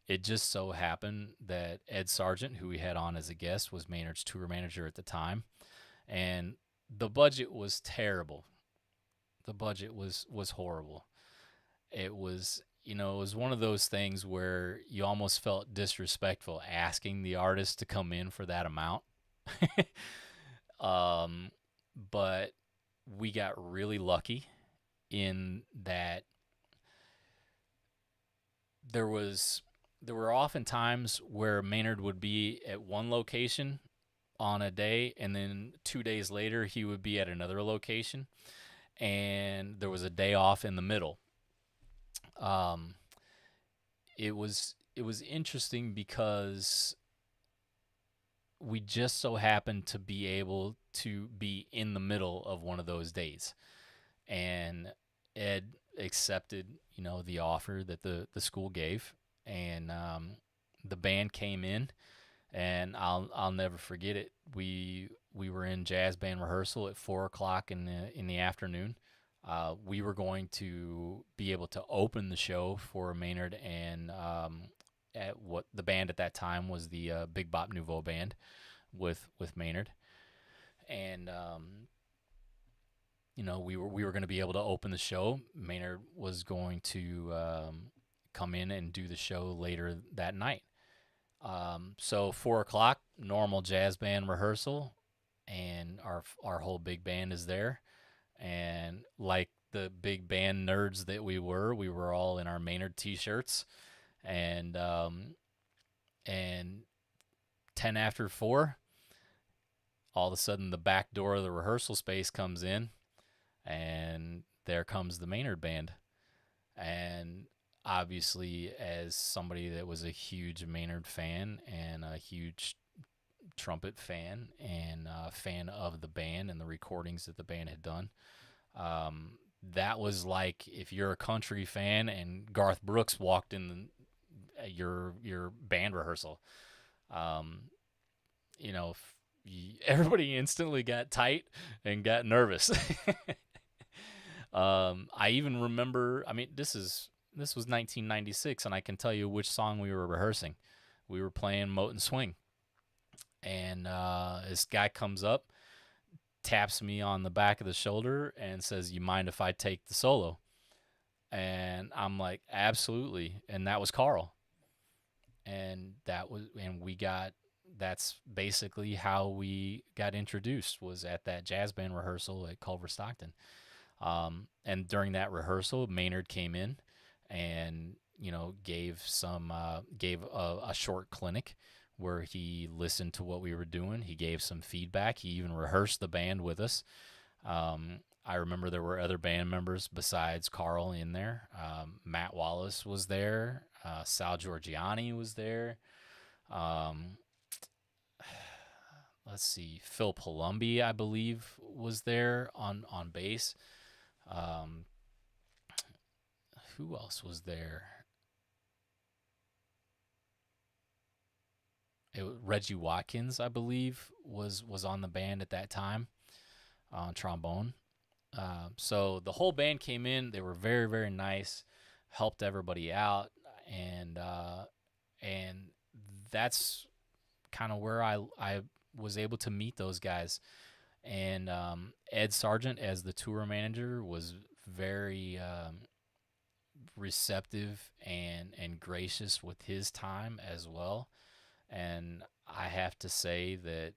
Speaker 1: it just so happened that Ed Sargent, who we had on as a guest, was Maynard's tour manager at the time, and the budget was terrible. The budget was horrible. It was it was one of those things where you almost felt disrespectful asking the artist to come in for that amount. But we got really lucky in that there were often times where Maynard would be at one location on a day, and then 2 days later he would be at another location, and there was a day off in the middle. Um, it was interesting because we just so happened to be able to be in the middle of one of those days, and Ed accepted the offer that the school gave, and the band came in, and I'll never forget it. We were in jazz band rehearsal at 4 o'clock in the afternoon. We were going to be able to open the show for Maynard, and at what the band at that time was the Big Bop Nouveau Band with Maynard, and we were going to be able to open the show. Maynard was going to come in and do the show later that night. So 4 o'clock, normal jazz band rehearsal, and our whole big band is there, and like the big band nerds that we were all in our Maynard t-shirts, and 10 after 4, all of a sudden the back door of the rehearsal space comes in, and there comes the Maynard band. And obviously, as somebody that was a huge Maynard fan and a huge trumpet fan and a fan of the band and the recordings that the band had done, that was like if you're a country fan and Garth Brooks walked in your band rehearsal. Everybody instantly got tight and got nervous. I even remember, this was 1996, and I can tell you which song we were rehearsing. We were playing Mote and Swing, and this guy comes up, taps me on the back of the shoulder, and says, "You mind if I take the solo?" And I'm like, "Absolutely." And that was Carl. And that's basically how we got introduced, was at that jazz band rehearsal at Culver Stockton. And during that rehearsal, Maynard came in and gave a short clinic where he listened to what we were doing. He gave some feedback. He even rehearsed the band with us. I remember there were other band members besides Carl in there. Matt Wallace was there. Sal Giorgiani was there. Let's see, Phil Palumbi, I believe, was there on bass. Who else was there? Reggie Watkins, I believe, was on the band at that time on trombone. So the whole band came in. They were very, very nice, helped everybody out, and that's kind of where I was able to meet those guys. And Ed Sargent, as the tour manager, was very receptive and gracious with his time as well. And I have to say that,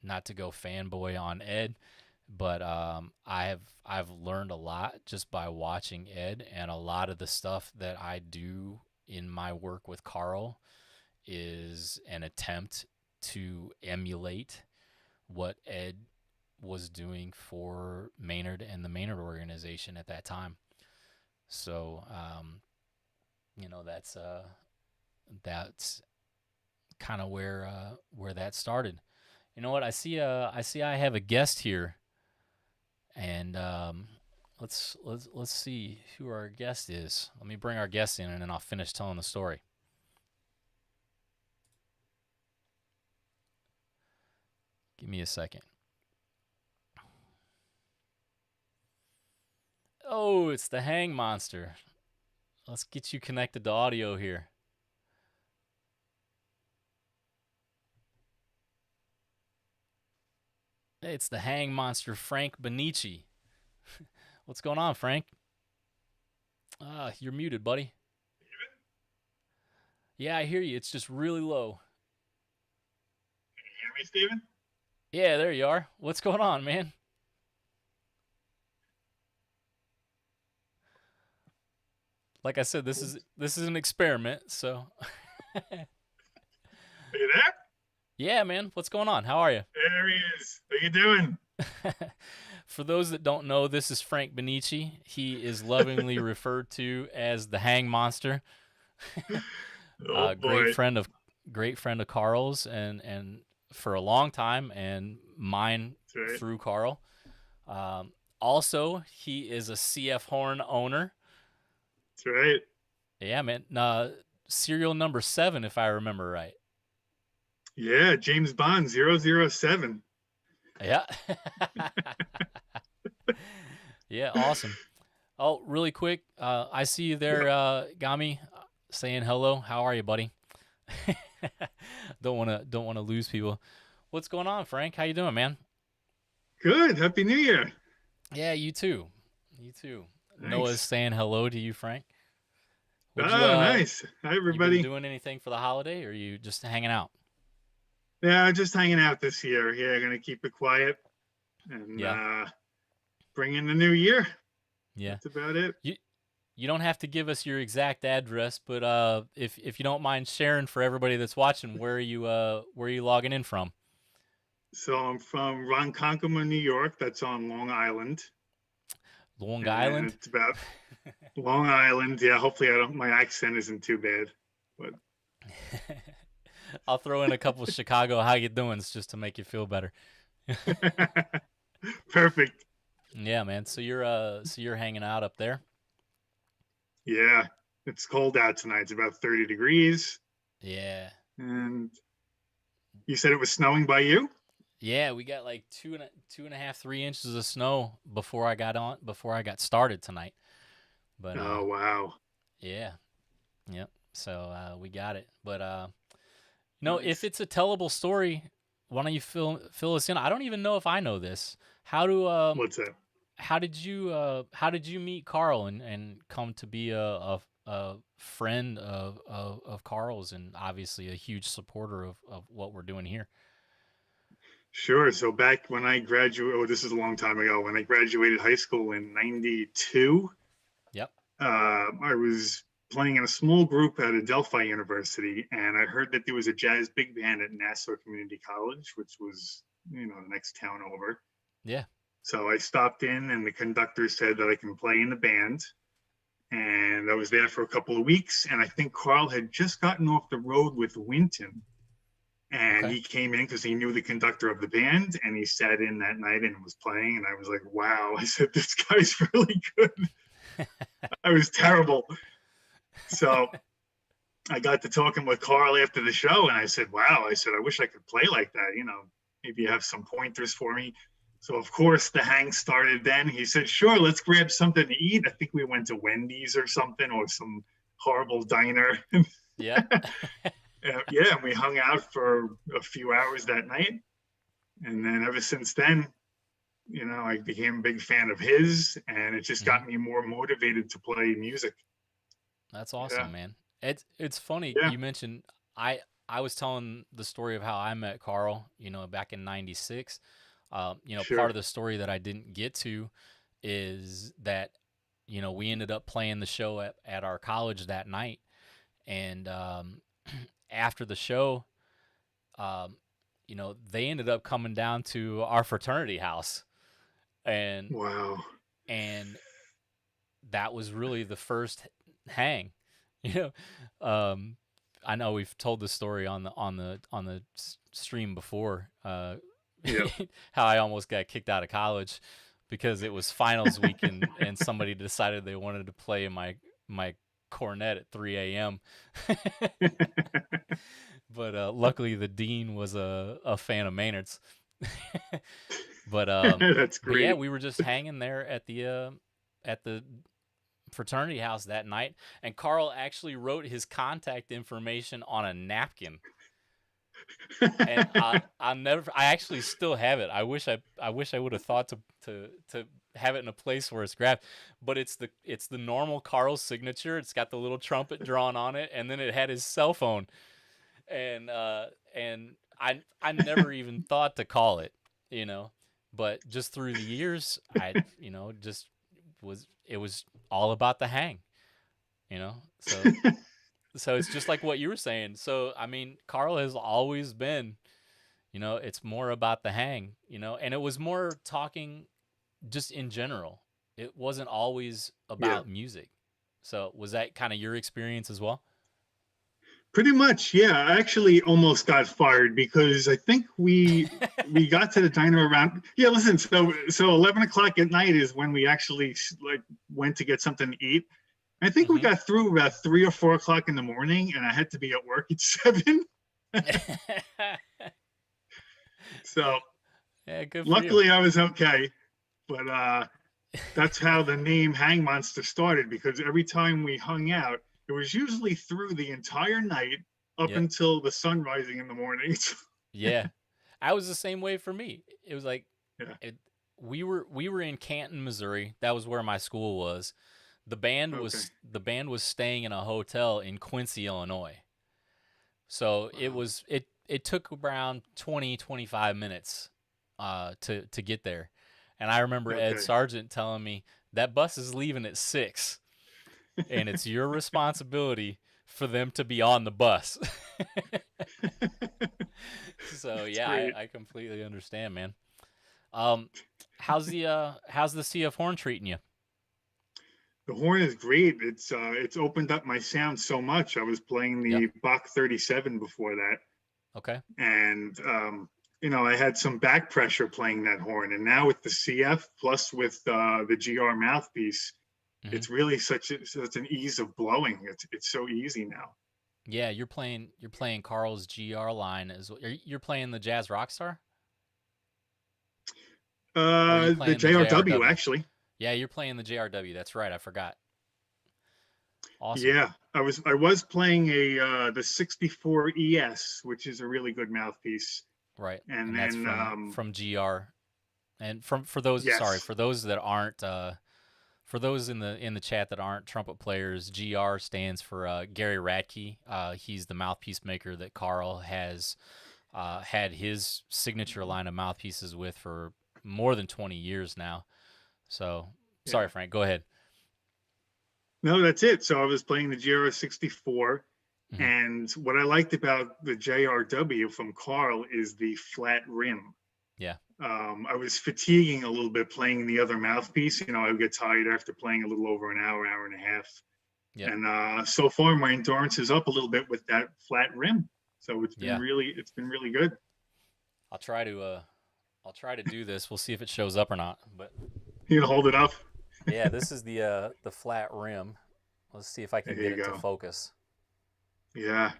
Speaker 1: not to go fanboy on Ed, but I've learned a lot just by watching Ed, and a lot of the stuff that I do in my work with Carl is an attempt to emulate what Ed was doing for Maynard and the Maynard organization at that time. So, that's kind of where that started. You know what? I see I have a guest here, and let's see who our guest is. Let me bring our guest in, and then I'll finish telling the story. Give me a second. Oh, it's the Hang Monster. Let's get you connected to audio here. Hey, it's the Hang Monster, Frank Benici. What's going on, Frank? You're muted, buddy. Yeah, I hear you. It's just really low.
Speaker 4: Can you hear me, Steven?
Speaker 1: Yeah, there you are. What's going on, man? Like I said, this is an experiment, so.
Speaker 4: Are you there?
Speaker 1: Yeah, man. What's going on? How are you?
Speaker 4: There he is. How you doing?
Speaker 1: For those that don't know, this is Frank Benici. He is lovingly referred to as the Hang Monster.
Speaker 4: Oh, boy.
Speaker 1: Great friend of Carl's, and for a long time, and mine
Speaker 4: right.
Speaker 1: through Carl. Also, he is a CF horn owner.
Speaker 4: That's right.
Speaker 1: Yeah, man. Serial number 7, if I remember right.
Speaker 4: Yeah, James Bond 007.
Speaker 1: Yeah. Yeah, awesome. Oh, really quick, I see you there, Gami, saying hello. How are you, buddy? Don't wanna lose people. What's going on, Frank? How you doing, man?
Speaker 4: Good. Happy New Year.
Speaker 1: Yeah, you too. You too.
Speaker 4: Thanks.
Speaker 1: Noah's saying hello to you, Frank.
Speaker 4: Nice. Hi, everybody.
Speaker 1: You been doing anything for the holiday, or are you just hanging out?
Speaker 4: Yeah, just hanging out this year. Yeah, gonna keep it quiet and bring in the new year.
Speaker 1: Yeah,
Speaker 4: that's about it.
Speaker 1: You don't have to give us your exact address, but if you don't mind sharing for everybody that's watching, where are you logging in from?
Speaker 4: So I'm from Ronkonkoma, New York. That's on Long Island.
Speaker 1: Long Island.
Speaker 4: It's about Long Island. Yeah, hopefully my accent isn't too bad, but.
Speaker 1: I'll throw in a couple of Chicago how you doings just to make you feel better.
Speaker 4: Perfect.
Speaker 1: Yeah, man. So you're hanging out up there?
Speaker 4: Yeah, it's cold out tonight. It's about 30 degrees.
Speaker 1: Yeah.
Speaker 4: And you said it was snowing by you?
Speaker 1: Yeah, we got like 2.5, 3 inches of snow before I got started tonight. But
Speaker 4: oh wow.
Speaker 1: Yeah. Yep. So we got it. But no, if it's a tellable story, why don't you fill us in? I don't even know if I know this.
Speaker 4: What's that?
Speaker 1: How did you meet Carl and come to be a friend of Carl's, and obviously a huge supporter of what we're doing here?
Speaker 4: Sure. So back when I graduated, this is a long time ago, when I graduated high school in 92.
Speaker 1: Yep.
Speaker 4: I was playing in a small group at Adelphi University, and I heard that there was a jazz big band at Nassau Community College, which was, the next town over.
Speaker 1: Yeah.
Speaker 4: So I stopped in, and the conductor said that I can play in the band. And I was there for a couple of weeks, and I think Carl had just gotten off the road with Winton. And
Speaker 1: Okay.
Speaker 4: He came in because he knew the conductor of the band, and he sat in that night and was playing. And I was like, wow. I said, this guy's really good. I was terrible. So I got to talking with Carl after the show, and I said, wow. I said, I wish I could play like that. Maybe you have some pointers for me. So, of course, the hang started then. He said, sure, let's grab something to eat. I think we went to Wendy's or something, or some horrible diner.
Speaker 1: Yeah.
Speaker 4: Yeah, we hung out for a few hours that night. And then ever since then, you know, I became a big fan of his, and it just got me more motivated to play music.
Speaker 1: That's awesome, man. It's funny
Speaker 4: Yeah,
Speaker 1: you mentioned I was telling the story of how I met Carl, you know, back in '96. You know, part
Speaker 4: sure.
Speaker 1: of the story that I didn't get to is that, you know, we ended up playing the show at our college that night. And after the show, um, you know, they ended up coming down to our fraternity house. And
Speaker 4: Wow.
Speaker 1: and that was really the first hang. You know, I know we've told the story on the stream before.
Speaker 4: Yep.
Speaker 1: How I almost got kicked out of college because it was finals week and somebody decided they wanted to play my cornet at 3 a.m. But luckily the dean was a fan of Maynard's. but
Speaker 4: That's
Speaker 1: but yeah,
Speaker 4: great.
Speaker 1: we were just hanging there at the fraternity house that night, and Carl actually wrote his contact information on a napkin. And I actually still have it. I wish I would have thought to have it in a place where it's grabbed, but it's the normal Carl signature. It's got the little trumpet drawn on it, and then it had his cell phone, and I never even thought to call it, you know, but just through the years, you know, it was all about the hang, you know, so it's just like what you were saying. So, I mean, Carl has always been, you know, it's more about the hang, you know, and it was more talking just in general. It wasn't always
Speaker 4: Yeah,
Speaker 1: about music. So, was that kind of your experience as well?
Speaker 4: pretty much. Yeah, I actually almost got fired because I think we got to the diner around. Yeah, listen. So 11 o'clock at night is when we actually like went to get something to eat. I think we
Speaker 1: Mm-hmm.
Speaker 4: got through about 3 or 4 o'clock in the morning, and I had to be at work at 7. So
Speaker 1: Yeah, good for you.
Speaker 4: luckily I was okay. But that's how the name Hang Monster started, because every time we hung out, it was usually through the entire night up
Speaker 1: Yep.
Speaker 4: until the sun rising in the morning.
Speaker 1: Yeah. I was the same way for me. It was like
Speaker 4: Yeah.
Speaker 1: it, we were in Canton, Missouri. That was where my school was.
Speaker 4: Okay.
Speaker 1: The band was staying in a hotel in Quincy, Illinois. So
Speaker 4: Wow.
Speaker 1: it took around 20-25 minutes to get there. And I remember Ed
Speaker 4: Okay.
Speaker 1: Sargent telling me that bus is leaving at 6 and it's your responsibility for them to be on the bus. So
Speaker 4: That's
Speaker 1: yeah,
Speaker 4: great.
Speaker 1: I completely understand, man. Um, how's the Sea of Horn treating you?
Speaker 4: The horn is great. It's opened up my sound so much. I was playing
Speaker 1: Yep.
Speaker 4: the Bach 37 before that,
Speaker 1: Okay.
Speaker 4: and you know, I had some back pressure playing that horn, and now with the CF plus with the GR mouthpiece,
Speaker 1: Hmm.
Speaker 4: it's really such an ease of blowing. It's so easy now.
Speaker 1: Yeah, you're playing Carl's GR line as well. You're playing the Jazz Rockstar, or are you
Speaker 4: The
Speaker 1: playing the
Speaker 4: JRW
Speaker 1: JRW?
Speaker 4: actually.
Speaker 1: Yeah, you're playing the JRW. That's right. I forgot. Awesome.
Speaker 4: Yeah, I was playing a the 64 ES, which is a really good mouthpiece.
Speaker 1: Right.
Speaker 4: And
Speaker 1: And that's
Speaker 4: then
Speaker 1: from GR. And for those, sorry,
Speaker 4: yes,
Speaker 1: for those that aren't for those in the chat that aren't trumpet players, GR stands for Gary Radke. He's the mouthpiece maker that Carl has had his signature line of mouthpieces with for more than 20 years now. So, sorry,
Speaker 4: yeah.
Speaker 1: Frank, go ahead.
Speaker 4: No, that's it. So I was playing the GR 64,
Speaker 1: Hmm.
Speaker 4: and what I liked about the JRW from Carl is the flat rim.
Speaker 1: Yeah.
Speaker 4: I was fatiguing a little bit playing the other mouthpiece. You know, I would get tired after playing a little over an hour, hour and a half.
Speaker 1: Yep.
Speaker 4: And so far, my endurance is up a little bit with that flat rim. So
Speaker 1: Yeah.
Speaker 4: it's been really good.
Speaker 1: I'll try to do this. We'll see if it shows up or not. But
Speaker 4: You can hold it up.
Speaker 1: yeah, this is the flat rim. Let's see if I can
Speaker 4: There
Speaker 1: get
Speaker 4: you
Speaker 1: it to
Speaker 4: go.
Speaker 1: focus.
Speaker 4: Yeah.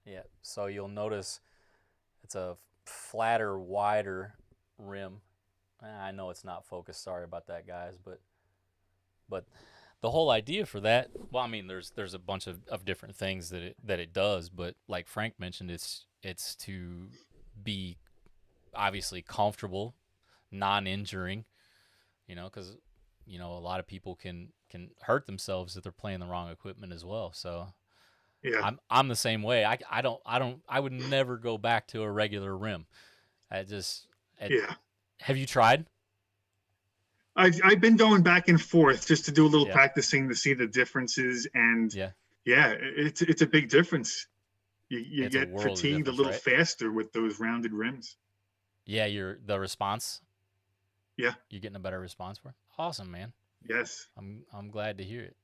Speaker 1: Yeah. So you'll notice it's a flatter, wider rim. I know it's not focused. Sorry about that, guys. But the whole idea for that, well, I mean, there's a bunch of different things that it does. But like Frank mentioned, it's to be obviously comfortable, non-injuring, because a lot of people can hurt themselves if they're playing the wrong equipment as well. So
Speaker 4: Yeah.
Speaker 1: I'm the same way. I would never go back to a regular rim.
Speaker 4: Yeah.
Speaker 1: Have you tried?
Speaker 4: I've been going back and forth just to do a little
Speaker 1: Yeah.
Speaker 4: practicing to see the differences, and
Speaker 1: Yeah.
Speaker 4: it's a big difference. You
Speaker 1: It's a
Speaker 4: get
Speaker 1: world of
Speaker 4: fatigued a
Speaker 1: difference,
Speaker 4: little
Speaker 1: right?
Speaker 4: faster with those rounded rims.
Speaker 1: Yeah, the response.
Speaker 4: Yeah.
Speaker 1: You're getting a better response for it. Awesome, man.
Speaker 4: Yes.
Speaker 1: I'm glad to hear it.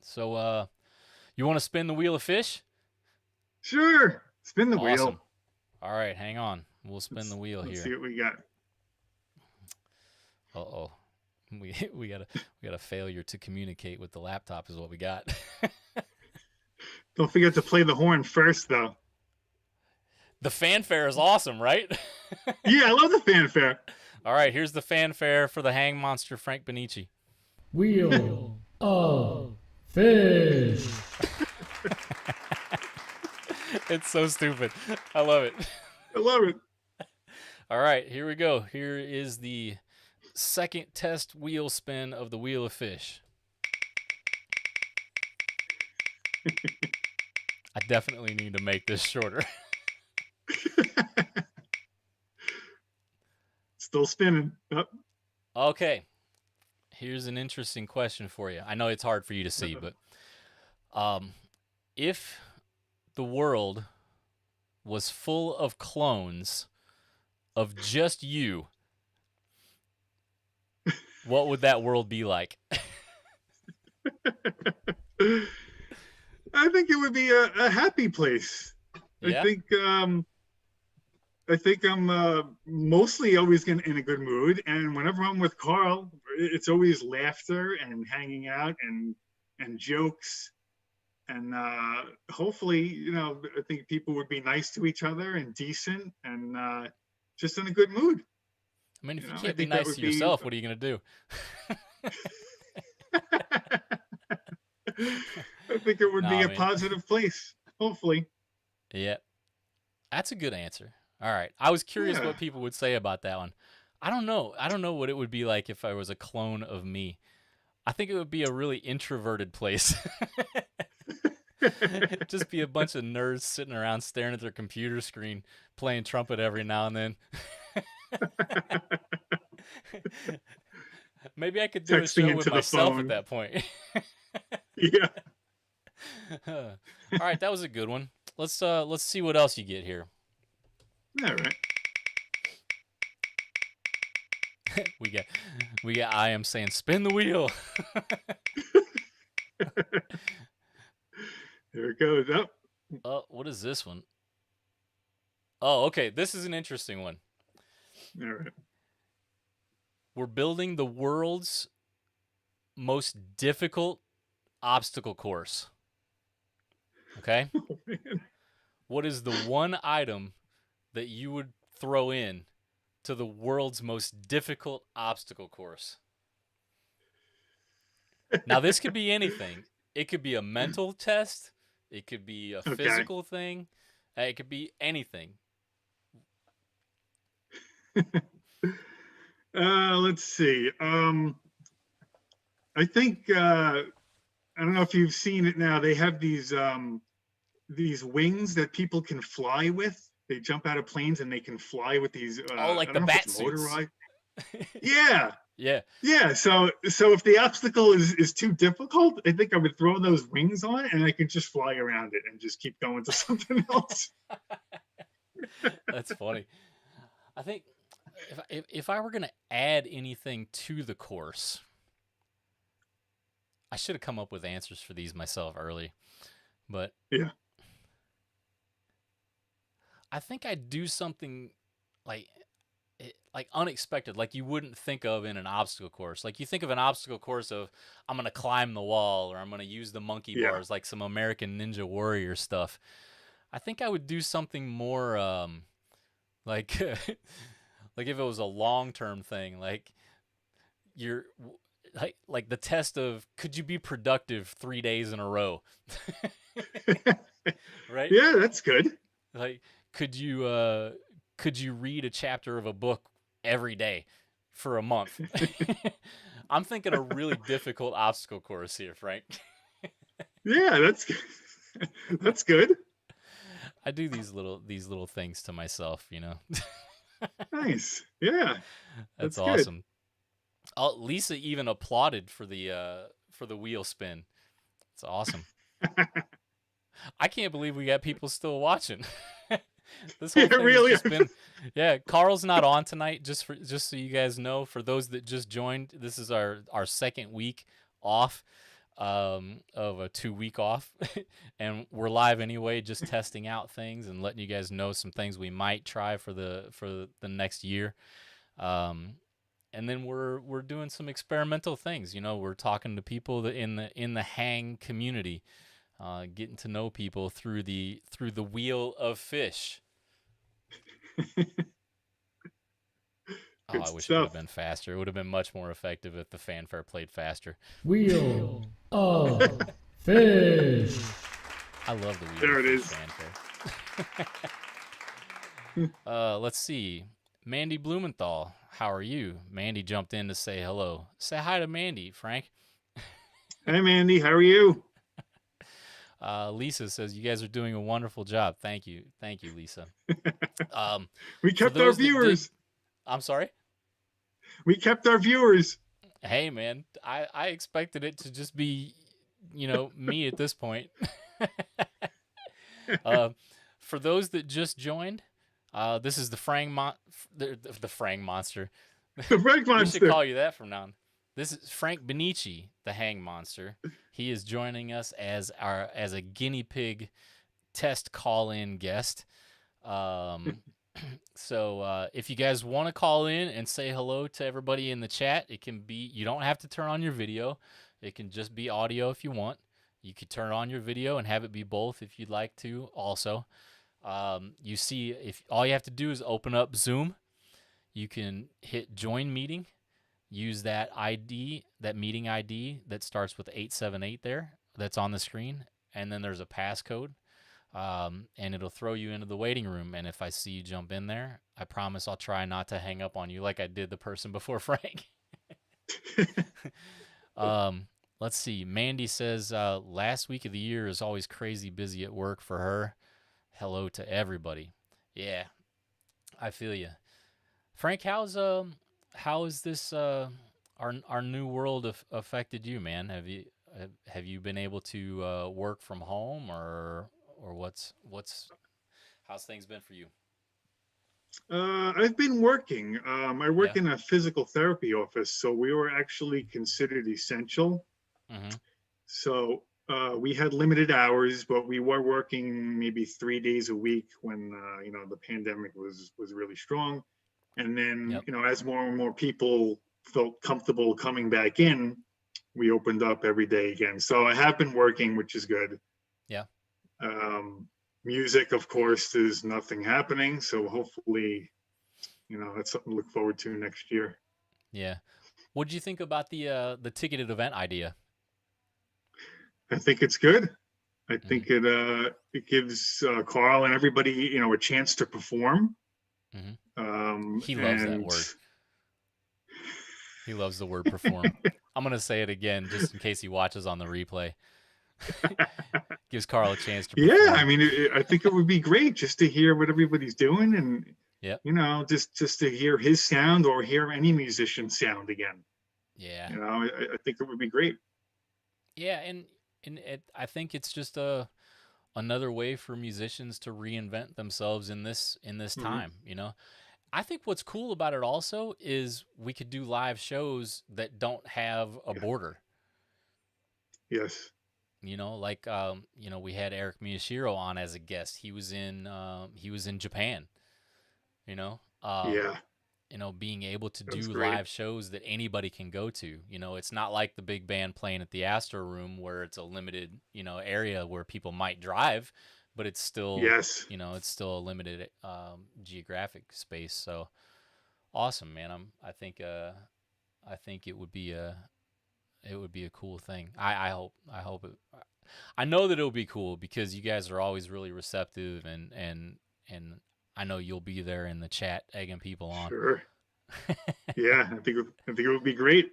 Speaker 1: So you want to spin the wheel of fish?
Speaker 4: Sure. Spin the
Speaker 1: Awesome.
Speaker 4: wheel.
Speaker 1: All right, hang on. We'll spin the wheel
Speaker 4: Let's
Speaker 1: here.
Speaker 4: see what we got.
Speaker 1: Uh-oh. We got a failure to communicate with the laptop is what we got.
Speaker 4: Don't forget to play the horn first, though.
Speaker 1: The fanfare is awesome, right?
Speaker 4: Yeah, I love the fanfare.
Speaker 1: All right, here's the fanfare for the hang monster, Frank Benici.
Speaker 3: Wheel of fish.
Speaker 1: It's so stupid. I love it.
Speaker 4: I love it.
Speaker 1: All right, here we go. Here is the second test wheel spin of the wheel of fish. I definitely need to make this shorter.
Speaker 4: Still spinning. Yep.
Speaker 1: Okay. Here's an interesting question for you. I know it's hard for you to see, but if the world was full of clones of just you, what would that world be like?
Speaker 4: I think it would be a happy place.
Speaker 1: Yeah?
Speaker 4: I think I'm mostly always in a good mood, and whenever I'm with Carl, it's always laughter and hanging out and jokes, and hopefully, I think people would be nice to each other and decent and just in a good mood.
Speaker 1: I mean, if
Speaker 4: You
Speaker 1: you
Speaker 4: know, I
Speaker 1: can't be
Speaker 4: think that
Speaker 1: nice
Speaker 4: would
Speaker 1: to
Speaker 4: be-
Speaker 1: yourself, what are you going to do?
Speaker 4: I think it would
Speaker 1: Nah,
Speaker 4: be a
Speaker 1: man.
Speaker 4: positive place. Hopefully.
Speaker 1: Yeah. That's a good answer. All right. I was curious
Speaker 4: Yeah.
Speaker 1: what people would say about that one. I don't know. I don't know what it would be like if I was a clone of me. I think it would be a really introverted place. Just be a bunch of nerds sitting around staring at their computer screen, playing trumpet every now and then. Maybe I could do a
Speaker 4: Texting
Speaker 1: show
Speaker 4: into
Speaker 1: with
Speaker 4: the
Speaker 1: myself
Speaker 4: phone.
Speaker 1: at that point.
Speaker 4: Yeah.
Speaker 1: All right, that was a good one. Let's see what else you get here.
Speaker 4: All right.
Speaker 1: we got I am saying spin the wheel.
Speaker 4: There it goes. Up.
Speaker 1: What is this one? Oh, okay. This is an interesting one.
Speaker 4: All right.
Speaker 1: We're building the world's most difficult obstacle course. Okay?
Speaker 4: Oh, man.
Speaker 1: What is the one item that you would throw in to the world's most difficult obstacle course? Now, this could be anything. It could be a mental test. It could be a
Speaker 4: Okay.
Speaker 1: physical thing. It could be anything.
Speaker 4: Let's see. I think I don't know if you've seen it now. They have these wings that people can fly with. They jump out of planes and they can fly with these.
Speaker 1: Oh, like
Speaker 4: I
Speaker 1: the
Speaker 4: don't know if
Speaker 1: bat
Speaker 4: it's
Speaker 1: suits.
Speaker 4: motorized. Yeah,
Speaker 1: Yeah.
Speaker 4: yeah. So if the obstacle is too difficult, I think I would throw those wings on and I could just fly around it and just keep going to something else.
Speaker 1: That's funny. I think if I were going to add anything to the course, I should have come up with answers for these myself early. But
Speaker 4: Yeah.
Speaker 1: I think I'd do something like unexpected, like you wouldn't think of in an obstacle course. Like you think of an obstacle course of I'm going to climb the wall or I'm going to use the monkey
Speaker 4: Yeah.
Speaker 1: bars, like some American Ninja Warrior stuff. I think I would do something more like like if it was a long-term thing, like you're like the test of could you be productive 3 days in a row? Right?
Speaker 4: Yeah, that's good.
Speaker 1: Like could you could you read a chapter of a book every day for a month? I'm thinking a really difficult obstacle course here, Frank.
Speaker 4: Yeah, that's good.
Speaker 1: I do these little things to myself,
Speaker 4: Nice. Yeah,
Speaker 1: That's
Speaker 4: that's good.
Speaker 1: awesome. Oh, Lisa even applauded for the wheel spin. It's awesome. I can't believe we got people still watching. This whole
Speaker 4: Yeah,
Speaker 1: thing
Speaker 4: really.
Speaker 1: has just been, yeah. Carl's not on tonight. Just so you guys know, for those that just joined, this is our second week off, of a 2-week off, and we're live anyway, just testing out things and letting you guys know some things we might try for the next year. And then we're doing some experimental things. We're talking to people that in the hang community. Getting to know people through the wheel of fish.
Speaker 4: Good
Speaker 1: I wish it would
Speaker 4: stuff.
Speaker 1: have been faster. It would have been much more effective if the fanfare played faster.
Speaker 3: Wheel of Fish.
Speaker 1: I love the wheel
Speaker 4: There
Speaker 1: of
Speaker 4: it
Speaker 1: fish
Speaker 4: is.
Speaker 1: fanfare. Let's see. Mandy Blumenthal, how are you? Mandy jumped in to say hello. Say hi to Mandy, Frank.
Speaker 4: Hey, Mandy, how are you?
Speaker 1: Lisa says, you guys are doing a wonderful job. Thank you, Lisa.
Speaker 4: We kept our viewers.
Speaker 1: I'm sorry?
Speaker 4: We kept our viewers.
Speaker 1: Hey, man, I expected it to just be, me at this point. For those that just joined, this is the Frang the Frang Monster.
Speaker 4: The Frank
Speaker 1: We
Speaker 4: Monster.
Speaker 1: should call you that from now on. This is Frank Benici, the Hang Monster. He is joining us as a guinea pig test call-in guest. So if you guys want to call in and say hello to everybody in the chat, it can be, you don't have to turn on your video. It can just be audio if you want. You could turn on your video and have it be both if you'd like to also. You see, if all you have to do is open up Zoom, you can hit join meeting. Use that ID, that meeting ID that starts with 878 there. That's on the screen. And then there's a passcode. And it'll throw you into the waiting room. And if I see you jump in there, I promise I'll try not to hang up on you like I did the person before Frank. Let's see. Mandy says, last week of the year is always crazy busy at work for her. Hello to everybody. Yeah, I feel you. Frank, how has this our new world affected you, man? Have you been able to work from home, or how's things been for you?
Speaker 4: I've been working. I work
Speaker 1: Yeah.
Speaker 4: in a physical therapy office, so we were actually considered essential.
Speaker 1: Mm-hmm.
Speaker 4: So we had limited hours, but we were working maybe 3 days a week when the pandemic was really strong. And then
Speaker 1: Yep.
Speaker 4: as more and more people felt comfortable coming back in, we opened up every day again. So I have been working, which is good.
Speaker 1: Yeah.
Speaker 4: Music, of course, there's nothing happening. So hopefully, that's something to look forward to next year.
Speaker 1: Yeah. What did you think about the ticketed event idea?
Speaker 4: I think it's good. I think it gives Carl and everybody, a chance to perform.
Speaker 1: He loves that word. He loves the word perform. I'm going to say it again just in case he watches on the replay. Gives Carl a chance to perform.
Speaker 4: Yeah, I mean, I think it would be great just to hear what everybody's doing and,
Speaker 1: Yep.
Speaker 4: just to hear his sound or hear any musician's sound again.
Speaker 1: Yeah.
Speaker 4: I think it would be great.
Speaker 1: Yeah, and I think it's just another way for musicians to reinvent themselves in this time, I think what's cool about it also is we could do live shows that don't have a border.
Speaker 4: Yes.
Speaker 1: Like we had Eric Miyashiro on as a guest. He was in Japan.
Speaker 4: Yeah.
Speaker 1: Being able to
Speaker 4: That's
Speaker 1: do
Speaker 4: great.
Speaker 1: live shows that anybody can go to. It's not like the big band playing at the Astro Room where it's a limited, area where people might drive, but it's still,
Speaker 4: Yes.
Speaker 1: it's still a limited geographic space. So awesome, man. I think it would be a cool thing. I hope it. I know that it'll be cool because you guys are always really receptive and I know you'll be there in the chat egging people on.
Speaker 4: Sure. Yeah, I think it would be great.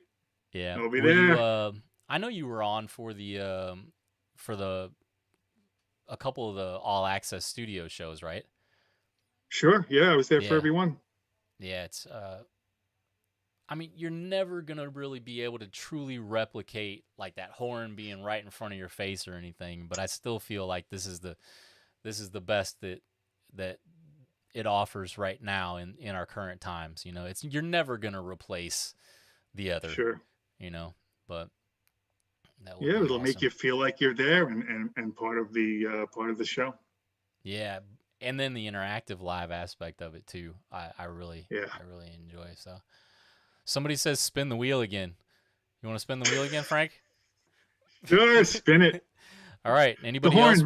Speaker 1: Yeah,
Speaker 4: I'll be
Speaker 1: were
Speaker 4: there.
Speaker 1: you? I know you were on for the a couple of the All Access Studio shows, right?
Speaker 4: Sure. Yeah, I was there for
Speaker 1: Yeah.
Speaker 4: everyone.
Speaker 1: Yeah, it's I mean, you're never gonna really be able to truly replicate like that horn being right in front of your face or anything, but I still feel like this is the best that it offers right now in our current times. You know, you're never gonna replace the other.
Speaker 4: Sure.
Speaker 1: You know, but that would
Speaker 4: Yeah,
Speaker 1: be
Speaker 4: it'll make
Speaker 1: awesome.
Speaker 4: you feel like you're there and part of the show.
Speaker 1: Yeah, and then the interactive live aspect of it too. I really enjoy. So somebody says spin the wheel again. You want to spin the wheel again, Frank?
Speaker 4: Sure, spin it.
Speaker 1: All right. Anybody
Speaker 4: horn.
Speaker 1: else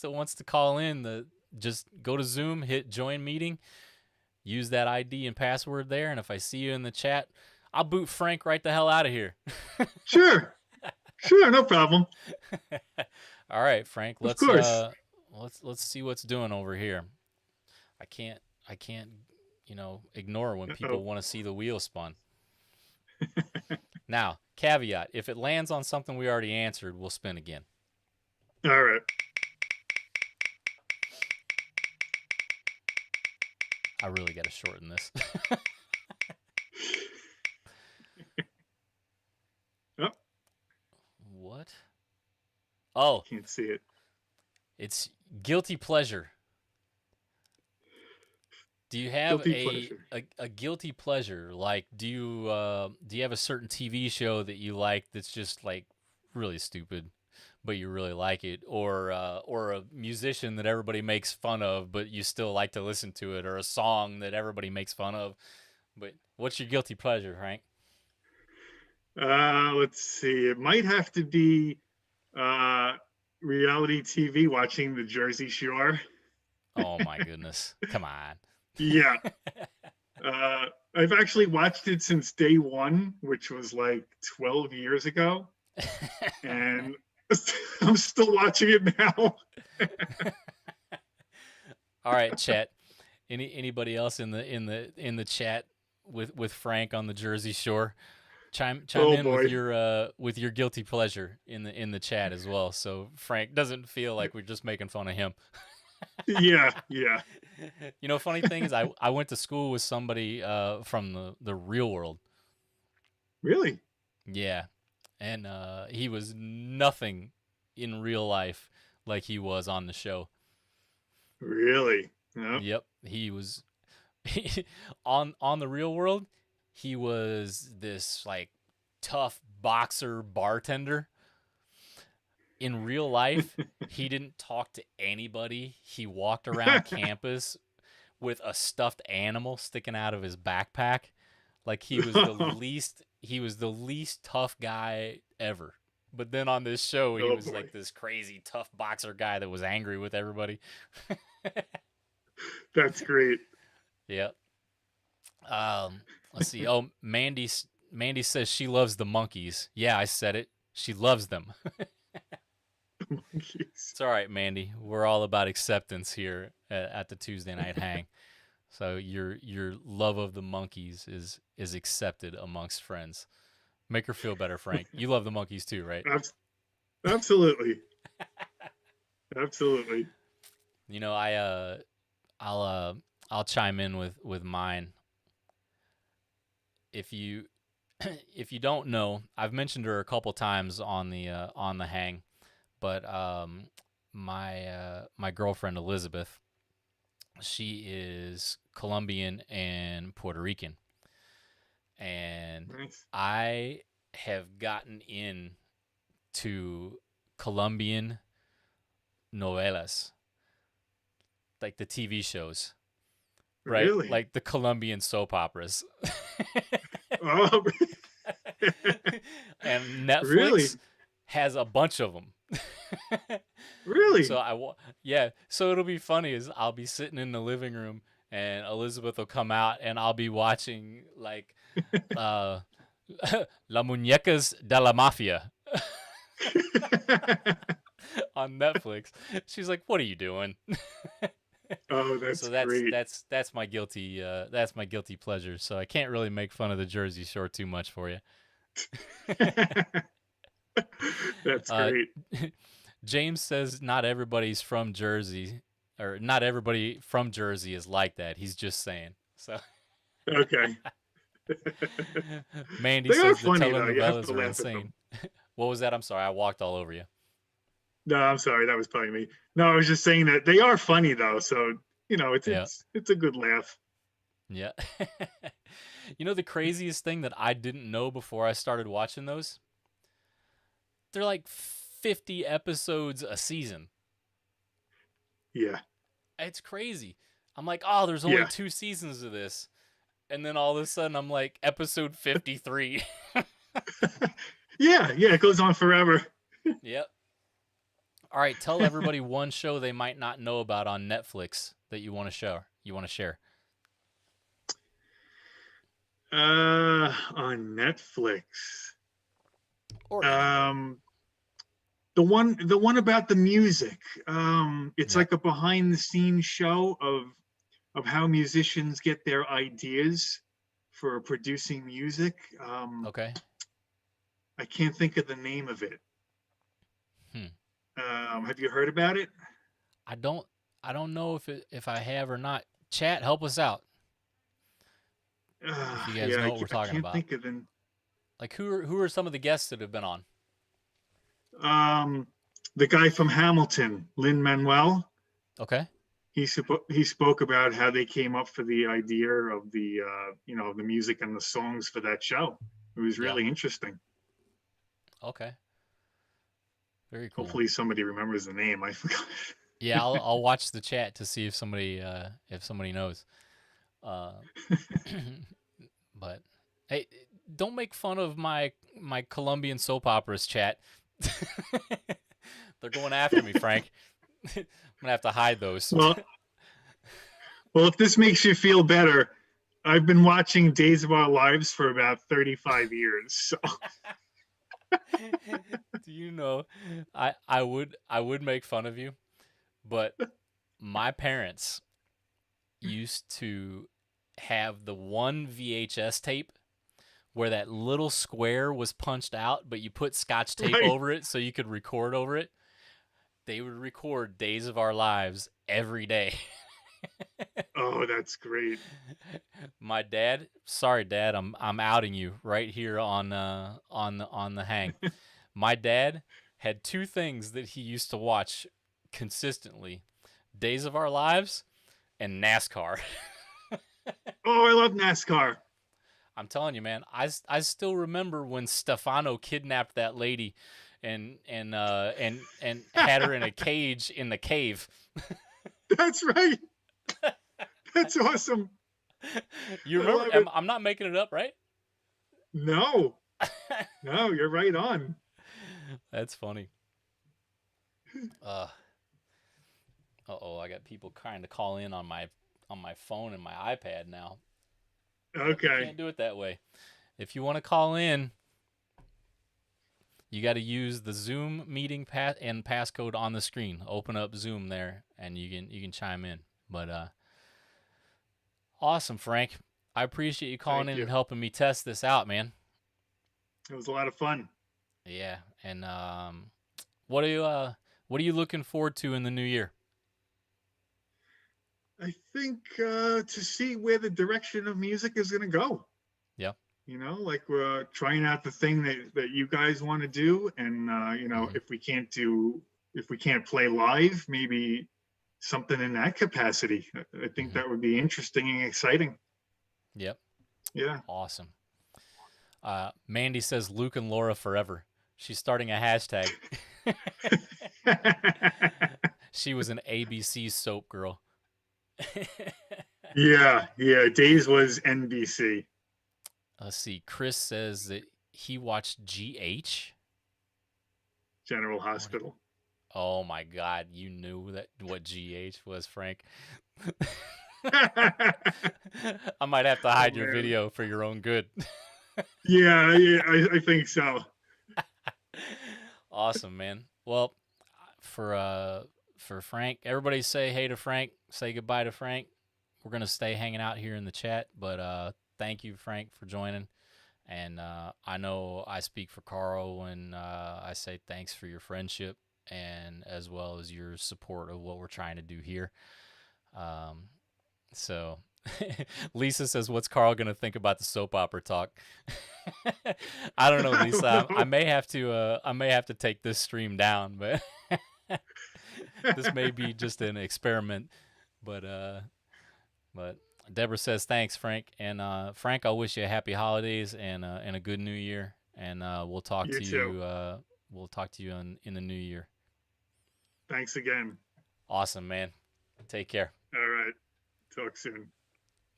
Speaker 1: that wants to call in, just go to Zoom, hit join meeting, use that ID and password there, and if I see you in the chat, I'll boot Frank right the hell out of here.
Speaker 4: Sure, no problem.
Speaker 1: All right, Frank.
Speaker 4: Of course.
Speaker 1: Let's see what's doing over here. I can't ignore when people want to see the wheel spun. Now, caveat: if it lands on something we already answered, we'll spin again.
Speaker 4: All right.
Speaker 1: I really got to shorten this.
Speaker 4: Oh.
Speaker 1: What? Oh,
Speaker 4: Can't see it.
Speaker 1: it's guilty pleasure. Do you have a guilty pleasure? Like, do you have a certain TV show that you like that's just like really stupid, but you really like it, or a musician that everybody makes fun of, but you still like to listen to it, or a song that everybody makes fun of? But what's your guilty pleasure, Frank?
Speaker 4: Let's see. It might have to be reality TV, watching the Jersey Shore.
Speaker 1: Oh my goodness! Come on.
Speaker 4: Yeah. I've actually watched it since day one, which was like 12 years ago, and I'm still watching it now.
Speaker 1: All right, chat. Anybody else in the chat with Frank on the Jersey Shore? Chime in with your guilty pleasure in the chat as well, so Frank doesn't feel like we're just making fun of him.
Speaker 4: Yeah.
Speaker 1: You know, funny thing is, I went to school with somebody from the real world.
Speaker 4: Really?
Speaker 1: Yeah, and he was nothing in real life like he was on the show.
Speaker 4: Really? No.
Speaker 1: Yep, he was on the real world. He was this like tough boxer bartender. In real life, he didn't talk to anybody. He walked around campus with a stuffed animal sticking out of his backpack. Like he was the least tough guy ever. But then on this show, he was like this crazy tough boxer guy that was angry with everybody.
Speaker 4: That's great.
Speaker 1: Yep. Let's see. Oh, Mandy says she loves the monkeys. Yeah, I said it. She loves them. It's all right, Mandy. We're all about acceptance here at the Tuesday Night Hang. So your love of the monkeys is accepted amongst friends. Make her feel better, Frank. You love the monkeys too, right?
Speaker 4: Absolutely. Absolutely.
Speaker 1: You know, I'll chime in with mine. If you don't know, I've mentioned her a couple times on the hang, but my girlfriend Elizabeth, she is Colombian and Puerto Rican, and
Speaker 4: Nice.
Speaker 1: I have gotten into Colombian novelas, like the TV shows, right?
Speaker 4: Really?
Speaker 1: Like the Colombian soap operas.
Speaker 4: Oh.
Speaker 1: And Netflix
Speaker 4: Really?
Speaker 1: has a bunch of them.
Speaker 4: Really?
Speaker 1: So so it'll be funny is I'll be sitting in the living room and Elizabeth will come out and I'll be watching like La Muñecas de la Mafia on Netflix. She's like, "What are you doing?"
Speaker 4: Oh, that's
Speaker 1: So
Speaker 4: great.
Speaker 1: that's my guilty pleasure. So I can't really make fun of the Jersey Shore too much for you.
Speaker 4: That's
Speaker 1: Uh,
Speaker 4: great.
Speaker 1: James says not everybody's from Jersey, or not everybody from Jersey is like that. He's just saying. So
Speaker 4: Okay.
Speaker 1: Mandy
Speaker 4: They are
Speaker 1: says the
Speaker 4: funny though. You have
Speaker 1: telenovelas
Speaker 4: to
Speaker 1: are
Speaker 4: laugh at them.
Speaker 1: insane. What was that? I'm sorry, I walked all over you.
Speaker 4: No, I'm sorry. That was probably me. No, I was just saying that they are funny though. So, it's
Speaker 1: Yeah.
Speaker 4: it's a good laugh.
Speaker 1: Yeah. You know the craziest thing that I didn't know before I started watching those? They're like 50 episodes a season.
Speaker 4: Yeah.
Speaker 1: It's crazy. I'm like, oh, there's only
Speaker 4: Yeah.
Speaker 1: 2 seasons of this. And then all of a sudden I'm like, episode 53.
Speaker 4: Yeah. It goes on forever.
Speaker 1: Yep. All right, tell everybody one show they might not know about on Netflix that you want to share.
Speaker 4: On Netflix.
Speaker 1: Or anywhere.
Speaker 4: The one about the music. It's
Speaker 1: Yeah.
Speaker 4: like a behind the scenes show of how musicians get their ideas for producing music.
Speaker 1: Okay.
Speaker 4: I can't think of the name of it. Have you heard about it?
Speaker 1: I don't know if I have or not. Chat, help us out. If you guys know what we're talking
Speaker 4: I can't
Speaker 1: about.
Speaker 4: think of the.
Speaker 1: Like who are some of the guests that have been on?
Speaker 4: The guy from Hamilton, Lin-Manuel.
Speaker 1: Okay.
Speaker 4: He spoke about how they came up for the idea of the the music and the songs for that show. It was really interesting.
Speaker 1: Okay. Very cool.
Speaker 4: Hopefully somebody remembers the name. I forgot.
Speaker 1: Yeah, I'll watch the chat to see if somebody knows. But hey, don't make fun of my Colombian soap operas, chat. They're going after me, Frank. I'm gonna have to hide those.
Speaker 4: Well, if this makes you feel better, I've been watching Days of Our Lives for about 35 years. So.
Speaker 1: Do you know, I would make fun of you, but my parents used to have the one VHS tape where that little square was punched out, but you put Scotch tape over it so you could record over it. They would record Days of Our Lives every day.
Speaker 4: Oh, that's great.
Speaker 1: My dad, sorry Dad, I'm outing you right here on the hang. My dad had 2 things that he used to watch consistently: Days of Our Lives and NASCAR.
Speaker 4: Oh, I love NASCAR.
Speaker 1: I'm telling you, man, I still remember when Stefano kidnapped that lady and had her in a cage in the cave.
Speaker 4: That's right. That's awesome.
Speaker 1: You remember? I'm not making it up, right?
Speaker 4: No, you're right on.
Speaker 1: That's funny. Uh-oh, I got people trying to call in on my phone and my iPad now.
Speaker 4: Okay.
Speaker 1: You can't do it that way. If you want to call in, you got to use the Zoom meeting and passcode on the screen. Open up Zoom there, and you can chime in. But awesome, Frank. I appreciate you calling in and helping me test this out, man.
Speaker 4: It was a lot of fun.
Speaker 1: Yeah, and what are you looking forward to in the new year?
Speaker 4: I think to see where the direction of music is going to go.
Speaker 1: Yeah.
Speaker 4: Like we're trying out the thing that you guys want to do, and if we can't play live, maybe something in that capacity. I think that would be interesting and exciting.
Speaker 1: Yep.
Speaker 4: Yeah.
Speaker 1: Awesome. Mandy says Luke and Laura forever. She's starting a hashtag. She was an ABC soap girl.
Speaker 4: Yeah. Days was NBC.
Speaker 1: Let's see. Chris says that he watched GH.
Speaker 4: General Hospital.
Speaker 1: Oh my God! You knew what GH was, Frank. I might have to hide your video for your own good.
Speaker 4: Yeah, I think so.
Speaker 1: Awesome, man. Well, for for Frank. Everybody say hey to Frank. Say goodbye to Frank. We're going to stay hanging out here in the chat, but thank you, Frank, for joining. And I know I speak for Carl when I say thanks for your friendship and as well as your support of what we're trying to do here. So Lisa says, what's Carl going to think about the soap opera talk? I don't know, Lisa. I may have to take this stream down, but this may be just an experiment. But Deborah says, thanks, Frank. And Frank, I'll wish you a happy holidays and a good new year. And we'll talk
Speaker 4: You
Speaker 1: to
Speaker 4: too.
Speaker 1: you. We'll talk to you in the new year.
Speaker 4: Thanks again.
Speaker 1: Awesome, man. Take care.
Speaker 4: All right. Talk soon.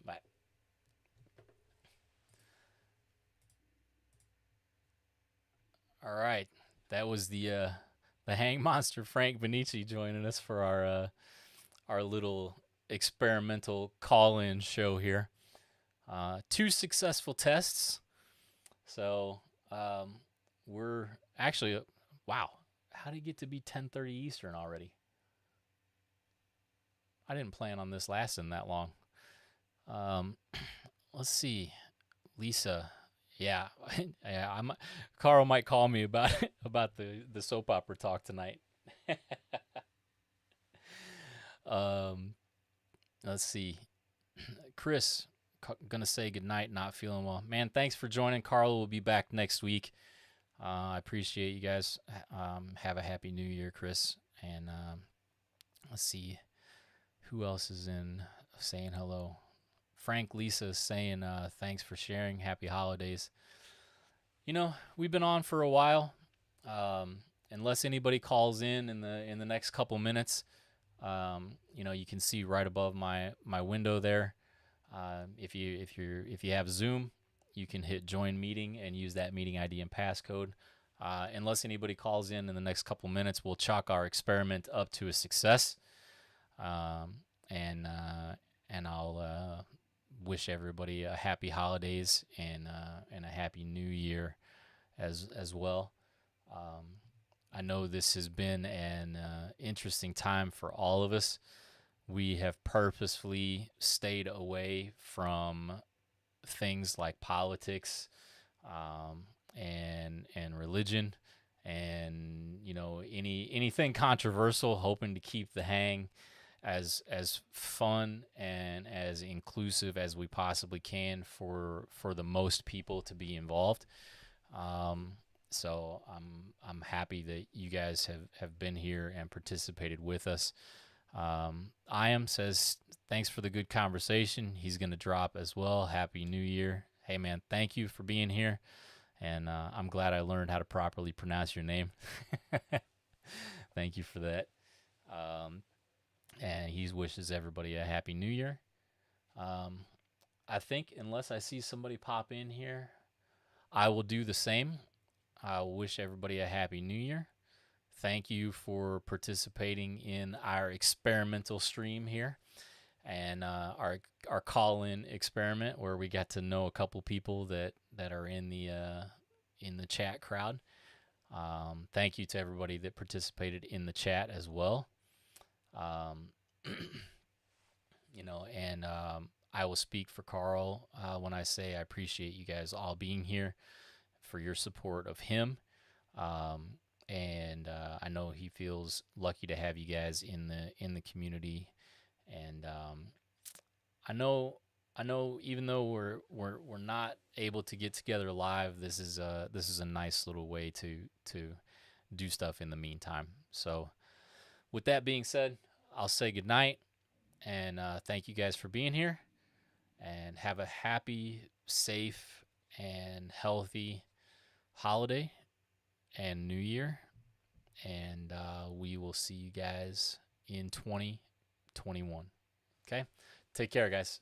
Speaker 1: Bye. All right. That was the hang monster Frank Benici joining us for our little experimental call-in show here. 2 successful tests. So we're actually, wow, how did it get to be 10:30 Eastern already? I didn't plan on this lasting that long. Let's see, Lisa. Yeah, yeah. Carl might call me about the soap opera talk tonight. Let's see, Chris. Gonna say goodnight. Not feeling well, man. Thanks for joining. Carl will be back next week. I appreciate you guys. Have a happy New Year, Chris. And let's see. Who else is in saying hello? Frank, Lisa is saying thanks for sharing. Happy holidays. You know, we've been on for a while. Unless anybody calls in the next couple minutes, you know, you can see right above my window there. If you have Zoom, you can hit join meeting and use that meeting ID and passcode. Unless anybody calls in the next couple minutes, we'll chalk our experiment up to a success. And I'll wish everybody a happy holidays and a happy new year as well. I know this has been an interesting time for all of us. We have purposefully stayed away from things like politics and religion and, you know, anything controversial, hoping to keep the hang as fun and as inclusive as we possibly can for the most people to be involved. So I'm happy that you guys have been here and participated with us. Iam says, thanks for the good conversation. He's going to drop as well. Happy New Year. Hey, man, thank you for being here. And I'm glad I learned how to properly pronounce your name. Thank you for that. And he wishes everybody a happy New Year. I think unless I see somebody pop in here, I will do the same. I will wish everybody a happy New Year. Thank you for participating in our experimental stream here and our call-in experiment where we got to know a couple people that are in the chat crowd. Thank you to everybody that participated in the chat as well. You know, and I will speak for Carl when I say I appreciate you guys all being here for your support of him. And I know he feels lucky to have you guys in the community. And I know even though we're not able to get together live, this is a nice little way to do stuff in the meantime. So with that being said, I'll say goodnight and thank you guys for being here and have a happy, safe, and healthy holiday and New Year. And we will see you guys in 2021. Okay? Take care, guys.